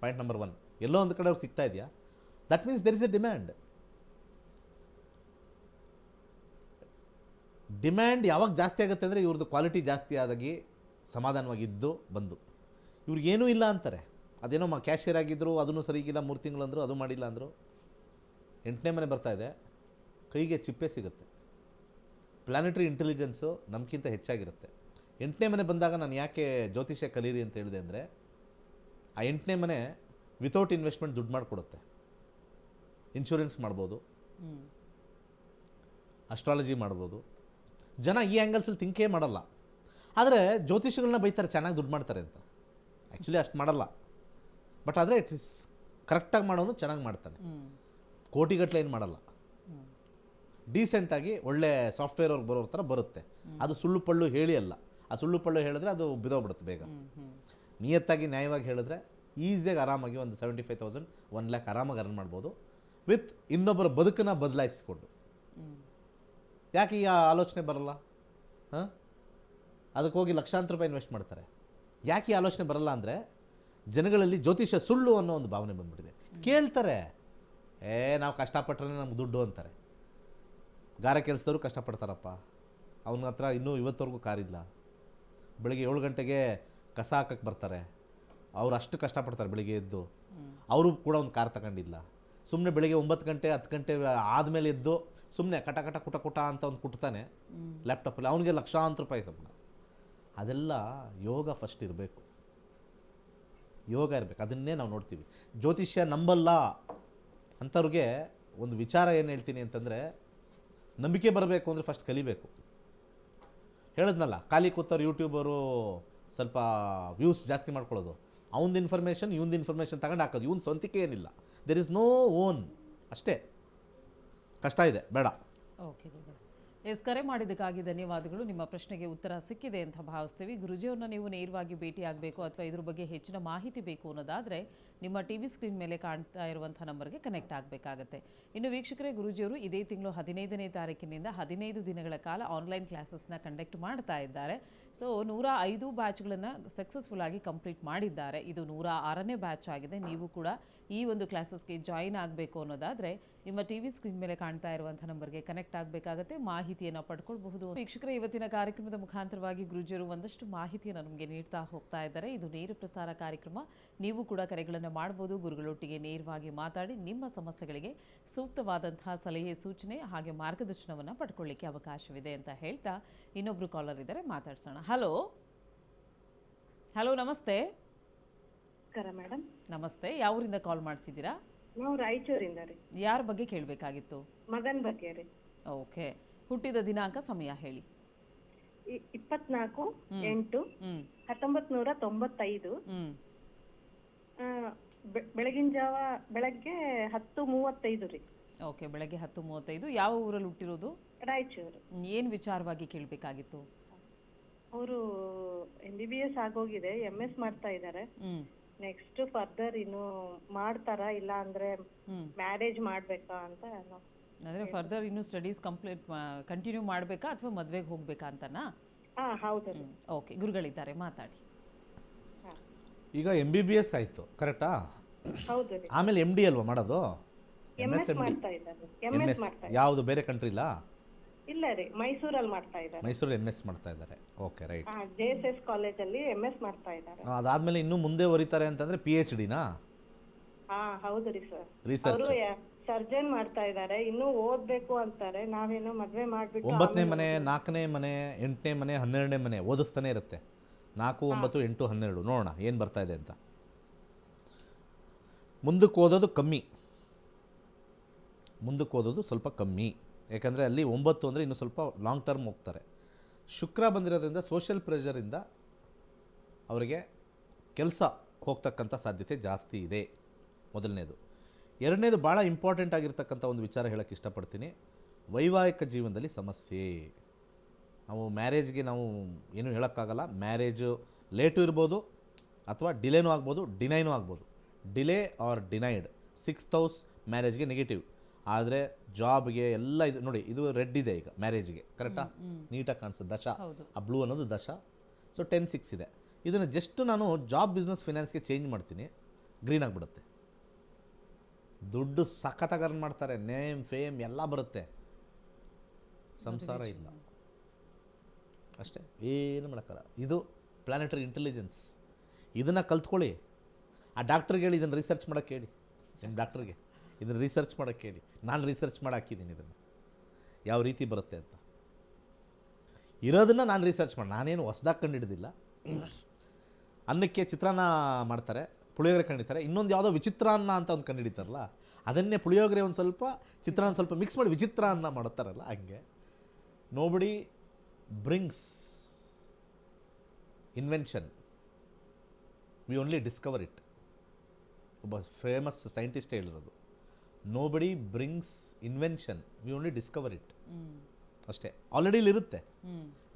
Speaker 2: Point number 1. ಎಲ್ಲೋ ಒಂದು ಕಡೆ ಅವ್ರಿಗೆ ಸಿಗ್ತಾ ಇದೆಯಾ? That means there is A demand. Demand ಯಾವಾಗ ಜಾಸ್ತಿ ಆಗುತ್ತೆ ಅಂದರೆ ಇವ್ರದ್ದು ಕ್ವಾಲಿಟಿ ಜಾಸ್ತಿ ಆದಾಗಿ ಸಮಾಧಾನವಾಗಿದ್ದು ಬಂದು. ಇವ್ರಿಗೇನೂ ಇಲ್ಲ ಅಂತಾರೆ. ಅದೇನೋ ಕ್ಯಾಶಿಯರ್ ಆಗಿದ್ದರು, ಅದನ್ನು ಸರಿಗಿಲ್ಲ, 3 ತಿಂಗಳು ಅಂದರು, ಅದು ಮಾಡಿಲ್ಲ ಅಂದರು. 8ನೇ ಮನೆ ಬರ್ತಾಯಿದೆ, ಕೈಗೆ ಚಿಪ್ಪೆ ಸಿಗುತ್ತೆ. ಪ್ಲಾನೆಟರಿ ಇಂಟೆಲಿಜೆನ್ಸು ನಮಗಿಂತ ಹೆಚ್ಚಾಗಿರುತ್ತೆ. 8ನೇ ಮನೆ ಬಂದಾಗ ನಾನು ಯಾಕೆ ಜ್ಯೋತಿಷ್ಯ ಕಲೀರಿ ಅಂತ ಹೇಳಿದೆ ಅಂದರೆ, ಆ 8ನೇ ಮನೆ ವಿತೌಟ್ ಇನ್ವೆಸ್ಟ್ಮೆಂಟ್ ದುಡ್ಡು ಮಾಡಿಕೊಡುತ್ತೆ. ಇನ್ಶೂರೆನ್ಸ್ ಮಾಡ್ಬೋದು, ಅಸ್ಟ್ರಾಲಜಿ ಮಾಡ್ಬೋದು. ಜನ ಈ ಆ್ಯಂಗಲ್ಸಲ್ಲಿ ಥಿಂಕೇ ಮಾಡಲ್ಲ. ಆದರೆ ಜ್ಯೋತಿಷಿಗಳನ್ನ ಬೈತಾರೆ ಚೆನ್ನಾಗಿ ದುಡ್ಡು ಮಾಡ್ತಾರೆ ಅಂತ. ಆ್ಯಕ್ಚುಲಿ ಅಷ್ಟು ಮಾಡಲ್ಲ. ಬಟ್ ಆದರೆ ಇಟ್ ಇಸ್ ಕರೆಕ್ಟಾಗಿ ಮಾಡೋನು ಚೆನ್ನಾಗಿ ಮಾಡ್ತಾನೆ. ಕೋಟಿಗಟ್ಟಲೆ ಏನು ಮಾಡಲ್ಲ. ಡೀಸೆಂಟಾಗಿ ಒಳ್ಳೆ ಸಾಫ್ಟ್ವೇರ್ ಅವ್ರಿಗೆ ಬರೋ ಥರ ಬರುತ್ತೆ. ಅದು ಸುಳ್ಳು ಪಳ್ಳು ಹೇಳಿ ಅಲ್ಲ, ಆ ಸುಳ್ಳು ಪಳ್ಳು ಹೇಳಿದ್ರೆ ಅದು ಬಿದೋಗ್ಬಿಡುತ್ತೆ ಬೇಗ. ನಿಯತ್ತಾಗಿ ನ್ಯಾಯವಾಗಿ ಹೇಳಿದ್ರೆ ಈಸಿಯಾಗಿ ಆರಾಮಾಗಿ ಒಂದು 75,000 1 ಲ್ಯಾಕ್ ಆರಾಮಾಗಿ ಅರ್ನ್ ಮಾಡ್ಬೋದು ವಿತ್ ಇನ್ನೊಬ್ಬರ ಬದುಕನ್ನು ಬದಲಾಯಿಸಿಕೊಂಡು. ಯಾಕೆ ಈ ಆಲೋಚನೆ ಬರಲ್ಲ? ಹಾಂ, ಅದಕ್ಕೆ ಹೋಗಿ ಲಕ್ಷಾಂತರ ರೂಪಾಯಿ ಇನ್ವೆಸ್ಟ್ ಮಾಡ್ತಾರೆ. ಯಾಕೆ ಈ ಆಲೋಚನೆ ಬರಲ್ಲ ಅಂದರೆ ಜನಗಳಲ್ಲಿ ಜ್ಯೋತಿಷ್ಯ ಸುಳ್ಳು ಅನ್ನೋ ಒಂದು ಭಾವನೆ ಬಂದ್ಬಿಟ್ಟಿದೆ. ಕೇಳ್ತಾರೆ, ನಾವು ಕಷ್ಟಪಟ್ಟರೆ ನಮ್ಗೆ ದುಡ್ಡು ಅಂತಾರೆ. ಗಾರೆ ಕೆಲಸದವರು ಕಷ್ಟಪಡ್ತಾರಪ್ಪ, ಅವನ ಹತ್ರ ಇನ್ನೂ ಇವತ್ತವರೆಗೂ ಕಾರಿಲ್ಲ. ಬೆಳಗ್ಗೆ 7 ಗಂಟೆಗೆ ಕಸ ಹಾಕಕ್ಕೆ ಬರ್ತಾರೆ, ಅವ್ರು ಅಷ್ಟು ಕಷ್ಟಪಡ್ತಾರೆ ಬೆಳಿಗ್ಗೆ ಎದ್ದು. ಅವರು ಕೂಡ ಒಂದು ಕಾರ್ ತಗೊಂಡಿಲ್ಲ. ಸುಮ್ಮನೆ ಬೆಳಿಗ್ಗೆ 9 ಗಂಟೆ 10 ಗಂಟೆ ಆದಮೇಲೆ ಎದ್ದು ಸುಮ್ಮನೆ ಕಟ ಕಟ ಕುಟ ಕುಟ ಅಂತ ಒಂದು ಕುಟ್ತಾನೆ ಲ್ಯಾಪ್ಟಾಪಲ್ಲಿ, ಅವನಿಗೆ ಲಕ್ಷಾಂತರ ರೂಪಾಯಿ ಸಂಬಳ. ಅದೆಲ್ಲ ಯೋಗ ಫಸ್ಟ್ ಇರಬೇಕು, ಯೋಗ ಇರಬೇಕು. ಅದನ್ನೇ ನಾವು ನೋಡ್ತೀವಿ. ಜ್ಯೋತಿಷ್ಯ ನಂಬಲ್ಲ ಅಂಥವ್ರಿಗೆ ಒಂದು ವಿಚಾರ ಏನು ಹೇಳ್ತೀನಿ ಅಂತಂದರೆ, ನಂಬಿಕೆ ಬರಬೇಕು ಅಂದರೆ ಫಸ್ಟ್ ಕಲಿಬೇಕು. ಹೇಳಿದ್ನಲ್ಲ, ಖಾಲಿ ಕೂತವ್ರು ಯೂಟ್ಯೂಬರು ಸ್ವಲ್ಪ ವ್ಯೂಸ್ ಜಾಸ್ತಿ ಮಾಡ್ಕೊಳ್ಳೋದು, ಅವನದು ಇನ್ಫಾರ್ಮೇಷನ್ ಇವಂದು ಇನ್ಫಾರ್ಮೇಷನ್ ತಗೊಂಡು ಹಾಕೋದು, ಇವನ್ ಸ್ವಂತಿಕೆ ಏನಿಲ್ಲ. ದೆರ್ ಇಸ್ ನೋ ಓನ್, ಅಷ್ಟೇ. ಕಷ್ಟ ಇದೆ, ಬೇಡ.
Speaker 1: ಓಕೆ ಗುರುಗಳೇ, ಎಸ್, ಕರೆ ಮಾಡಿದ್ದಕ್ಕಾಗಿ ಧನ್ಯವಾದಗಳು. ನಿಮ್ಮ ಪ್ರಶ್ನೆಗೆ ಉತ್ತರ ಸಿಕ್ಕಿದೆ ಅಂತ ಭಾವಿಸ್ತೀವಿ. ಗುರುಜಿಯವ್ರನ್ನ ನೀವು ನೇರವಾಗಿ ಭೇಟಿ ಆಗಬೇಕು ಅಥವಾ ಇದ್ರ ಬಗ್ಗೆ ಹೆಚ್ಚಿನ ಮಾಹಿತಿ ಬೇಕು ಅನ್ನೋದಾದರೆ ನಿಮ್ಮ ಟಿ ವಿ ಸ್ಕ್ರೀನ್ ಮೇಲೆ ಕಾಣ್ತಾ ಇರುವಂಥ ನಂಬರ್ಗೆ ಕನೆಕ್ಟ್ ಆಗಬೇಕಾಗತ್ತೆ. ಇನ್ನು ವೀಕ್ಷಕರೇ, ಗುರುಜಿಯವರು ಇದೇ ತಿಂಗಳು 15ನೇ ತಾರೀಕಿನಿಂದ 15 ದಿನಗಳ ಕಾಲ ಆನ್ಲೈನ್ ಕ್ಲಾಸಸ್ನ ಕಂಡಕ್ಟ್ ಮಾಡ್ತಾ ಇದ್ದಾರೆ. ಸೊ 105 ಬ್ಯಾಚ್ಗಳನ್ನು ಸಕ್ಸಸ್ಫುಲ್ ಆಗಿ ಕಂಪ್ಲೀಟ್ ಮಾಡಿದ್ದಾರೆ. ಇದು 106ನೇ ಬ್ಯಾಚ್ ಆಗಿದೆ. ನೀವು ಕೂಡ ಈ ಒಂದು ಕ್ಲಾಸಸ್ಗೆ ಜಾಯಿನ್ ಆಗಬೇಕು ಅನ್ನೋದಾದರೆ ನಿಮ್ಮ ಟಿ ವಿ ಸ್ಕ್ರೀನ್ ಮೇಲೆ ಕಾಣ್ತಾ ಇರುವಂಥ ನಂಬರ್ಗೆ ಕನೆಕ್ಟ್ ಆಗಬೇಕಾಗತ್ತೆ, ಮಾಹಿತಿಯನ್ನು ಪಡ್ಕೊಳ್ಬಹುದು. ವೀಕ್ಷಕರೇ, ಇವತ್ತಿನ ಕಾರ್ಯಕ್ರಮದ ಮುಖಾಂತರವಾಗಿ ಗುರುಜಿಯವರು ಒಂದಷ್ಟು ಮಾಹಿತಿಯನ್ನು ನಮಗೆ ನೀಡ್ತಾ ಹೋಗ್ತಾ ಇದ್ದಾರೆ. ಇದು ನೇರ ಪ್ರಸಾರ ಕಾರ್ಯಕ್ರಮ. ನೀವು ಕೂಡ ಕರೆಗಳನ್ನು ಮಾಡ್ಬೋದು. ಗುರುಗಳೊಟ್ಟಿಗೆ ನೇರವಾಗಿ ಮಾತಾಡಿ ನಿಮ್ಮ ಸಮಸ್ಯೆಗಳಿಗೆ ಸೂಕ್ತವಾದಂತಹ ಸಲಹೆ, ಸೂಚನೆ ಹಾಗೆ ಮಾರ್ಗದರ್ಶನವನ್ನು ಪಡ್ಕೊಳ್ಳಿಕ್ಕೆ ಅವಕಾಶವಿದೆ ಅಂತ ಹೇಳ್ತಾ ಇನ್ನೊಬ್ರು ಕಾಲರ್ ಇದ್ದಾರೆ, ಮಾತಾಡ್ಸೋಣ. ಹಲೋ ಹಲೋ, ನಮಸ್ತೆ.
Speaker 6: ಮೇಡಮ್
Speaker 1: ನಮಸ್ತೆ, ಯಾವೂರಿಂದ ಕಾಲ್ ಮಾಡ್ತಿದ್ದೀರಾ?
Speaker 6: ನಾವು ರಾಯಚೂರಿಂದ ರೀ.
Speaker 1: ಯಾರ ಬಗ್ಗೆ ಕೇಳಬೇಕಾಗಿತ್ತು?
Speaker 6: ಮಗನ್ ಬಗ್ಗೆ ರೀ.
Speaker 1: ಓಕೆ, ಹುಟ್ಟಿದ ದಿನಾಂಕ, ಸಮಯ ಹೇಳಿ.
Speaker 6: 24/8/1995 ಬೆಳಗಿನ ಜಾವ ಬೆಳಗ್ಗೆ 10:35 ರೀ.
Speaker 1: ಓಕೆ, ಬೆಳಗ್ಗೆ 10:35. ಯಾವ ಊರಲ್ಲಿ ಹುಟ್ಟಿರೋದು?
Speaker 6: ರಾಯಚೂರು.
Speaker 1: ಏನು ವಿಚಾರವಾಗಿ ಕೇಳಬೇಕಾಗಿತ್ತು?
Speaker 6: ಅವರು MBBS ಆಗೋಗಿದೆ, MS ಮಾಡ್ತಾ ಇದ್ದಾರೆ. ನೆಕ್ಸ್ಟ್ ಫರ್ದರ್ ಇನ್ನು ಮಾಡ್ತಾರಾ ಇಲ್ಲ ಅಂದ್ರೆ ಮ್ಯಾರೇಜ್ ಮಾಡ್ಬೇಕಾ ಅಂತ.
Speaker 1: ಅಂದರೆ ಫರ್ದರ್ ಇನ್ನು ಸ್ಟಡೀಸ್ ಕಂಟಿನ್ಯೂ ಮಾಡಬೇಕಾ ಅಥವಾ ಮದುವೆಗೆ ಹೋಗ್ಬೇಕಾ ಅಂತನಾ?
Speaker 6: ಹೌದು.
Speaker 1: ಓಕೆ, ಗುರುಗಳಿದ್ದಾರೆ, ಮಾತಾಡಿ.
Speaker 2: ಈಗ MBBS ಆಯಿತು, ಕರೆಕ್ಟಾ?
Speaker 6: ಹೌದು ರೀ.
Speaker 2: ಆಮೇಲೆ MD ಅಲ್ವಾ ಮಾಡೋದು?
Speaker 6: MS ಮಾಡ್ತಾ ಇದ್ದಾರೆ. MS ಮಾಡ್ತಾ ಇದ್ದಾರೆ.
Speaker 2: ಯಾವುದು ಬೇರೆ ಕಂಟ್ರಿ ಇಲ್ಲ?
Speaker 6: ಇಲ್ಲ ರೀ, ಮೈಸೂರಲ್ಲಿ ಮಾಡ್ತಾ ಇದ್ದಾರೆ.
Speaker 2: ಮೈಸೂರಲ್ಲಿ MS ಮಾಡ್ತಾ ಇದ್ದಾರೆ. Okay, right.
Speaker 6: JSS ಕಾಲೇಜಲ್ಲಿ MS ಮಾಡ್ತಾ ಇದ್ದಾರೆ.
Speaker 2: ಅದಾದ್ಮೇಲೆ ಇನ್ನೂ ಮುಂದೆ ಹೊರಿತಾರೆ ಅಂತಂದ್ರೆ PhDನಾ?
Speaker 6: ಹೌದು ರೀ ಸರ್.
Speaker 2: ರಿಸರ್ಚ್
Speaker 6: ಅವರು ಸರ್ಜನ್ ಮಾಡ್ತಾ ಇದ್ದಾರೆ, ಇನ್ನೂ ಓದ್ಬೇಕು ಅಂತಾರೆ. ನಾವೇನೋ ಮದ್ವೆ ಮಾಡ್ಬಿಟ್ಟು
Speaker 2: 9ನೇ ಮನೆ, 4ನೇ ಮನೆ, 8ನೇ ಮನೆ, 12ನೇ ಮನೆ ಓದಿಸ್ತಾನೆ ಇರುತ್ತೆ. 4, 9, 8, 12 ನೋಡೋಣ ಏನು ಬರ್ತಾ ಇದೆ ಅಂತ. ಮುಂದಕ್ಕೆ ಓದೋದು ಕಮ್ಮಿ, ಮುಂದಕ್ಕೆ ಓದೋದು ಸ್ವಲ್ಪ ಕಮ್ಮಿ. ಯಾಕಂದರೆ ಅಲ್ಲಿ 9 ಅಂದರೆ ಇನ್ನೂ ಸ್ವಲ್ಪ ಲಾಂಗ್ ಟರ್ಮ್ ಹೋಗ್ತಾರೆ. ಶುಕ್ರ ಬಂದಿರೋದ್ರಿಂದ ಸೋಷಿಯಲ್ ಪ್ರೆಷರಿಂದ ಅವರಿಗೆ ಕೆಲಸ ಹೋಗ್ತಕ್ಕಂಥ ಸಾಧ್ಯತೆ ಜಾಸ್ತಿ ಇದೆ, ಮೊದಲನೇದು. ಎರಡನೇದು ಭಾಳ ಇಂಪಾರ್ಟೆಂಟ್ ಆಗಿರ್ತಕ್ಕಂಥ ಒಂದು ವಿಚಾರ ಹೇಳೋಕ್ಕೆ ಇಷ್ಟಪಡ್ತೀನಿ. ವೈವಾಹಿಕ ಜೀವನದಲ್ಲಿ ಸಮಸ್ಯೆ. ನಾವು ಮ್ಯಾರೇಜ್ಗೆ ನಾವು ಏನೂ ಹೇಳೋಕ್ಕಾಗಲ್ಲ. ಮ್ಯಾರೇಜು ಲೇಟು ಇರ್ಬೋದು ಅಥವಾ ಡಿಲೇನೂ ಆಗ್ಬೋದು, ಡಿನೈನೂ ಆಗ್ಬೋದು. Delay or denied 6th house ಮ್ಯಾರೇಜ್ಗೆ ನೆಗೆಟಿವ್. ಆದರೆ ಜಾಬ್ಗೆ ಎಲ್ಲ ಇದು ನೋಡಿ, ಇದು ರೆಡ್ ಇದೆ ಈಗ ಮ್ಯಾರೇಜ್ಗೆ, ಕರೆಕ್ಟಾ? ನೀಟಾಗಿ ಕಾಣಿಸುತ್ತೆ ದಶ. ಆ ಬ್ಲೂ ಅನ್ನೋದು ದಶ. ಸೊ 10-6 ಇದೆ. ಇದನ್ನು ಜಸ್ಟ್ ನಾನು ಜಾಬ್, ಬಿಸ್ನೆಸ್, ಫಿನಾನ್ಸ್ಗೆ ಚೇಂಜ್ ಮಾಡ್ತೀನಿ, ಗ್ರೀನ್ ಆಗಿಬಿಡುತ್ತೆ. ದುಡ್ಡು ಸಖತ್ತಾಗಿ ಅರ್ನ್ ಮಾಡ್ತಾರೆ, ನೇಮ್ ಫೇಮ್ ಎಲ್ಲ ಬರುತ್ತೆ, ಸಂಸಾರ ಇಲ್ಲ ಅಷ್ಟೇ, ಏನು ಮಾಡೋಕ್ಕಲ್ಲ. ಇದು ಪ್ಲಾನೆಟರಿ ಇಂಟೆಲಿಜೆನ್ಸ್. ಇದನ್ನು ಕಲ್ತ್ಕೊಳ್ಳಿ. ಆ ಡಾಕ್ಟ್ರಿಗೆ ಹೇಳಿ ಇದನ್ನು ರಿಸರ್ಚ್ ಮಾಡೋಕ್ಕೆ ಹೇಳಿ, ನಿಮ್ಮ ಡಾಕ್ಟ್ರಿಗೆ ಇದನ್ನು ರಿಸರ್ಚ್ ಮಾಡೋಕ್ಕೆ ಹೇಳಿ. ನಾನು ರಿಸರ್ಚ್ ಮಾಡಿ ಹಾಕಿದ್ದೀನಿ ಇದನ್ನು ಯಾವ ರೀತಿ ಬರುತ್ತೆ ಅಂತ. ಇರೋದನ್ನು ನಾನು ರಿಸರ್ಚ್ ಮಾಡಿ, ನಾನೇನು ಹೊಸ್ದಾಗಿ ಕಂಡಿಡ್ದಿಲ್ಲ. ಅನ್ನಕ್ಕೆ ಚಿತ್ರಾನ್ನ ಮಾಡ್ತಾರೆ, ಪುಳಿಯೋಗರೆ ಕಂಡಿಡ್ತಾರೆ, ಇನ್ನೊಂದು ಯಾವುದೋ ವಿಚಿತ್ರಾನ್ನ ಅಂತ ಒಂದು ಕಂಡುಹಿಡಿತಾರಲ್ಲ, ಅದನ್ನೇ ಪುಳಿಯೋಗರೆ ಒಂದು ಸ್ವಲ್ಪ ಚಿತ್ರಾನ್ನ ಸ್ವಲ್ಪ ಮಿಕ್ಸ್ ಮಾಡಿ ವಿಚಿತ್ರಾನ್ನ ಮಾಡುತ್ತಾರಲ್ಲ, ಹಂಗೆ. Nobody brings invention, we only Discover it. ಒಬ್ಬ ಫೇಮಸ್ ಸೈಂಟಿಸ್ಟ್ ಹೇಳಿರೋದು, nobody brings invention, we only Discover it. ಅಷ್ಟೇ, ಆಲ್ರೆಡಿ ಇಲ್ಲಿರುತ್ತೆ,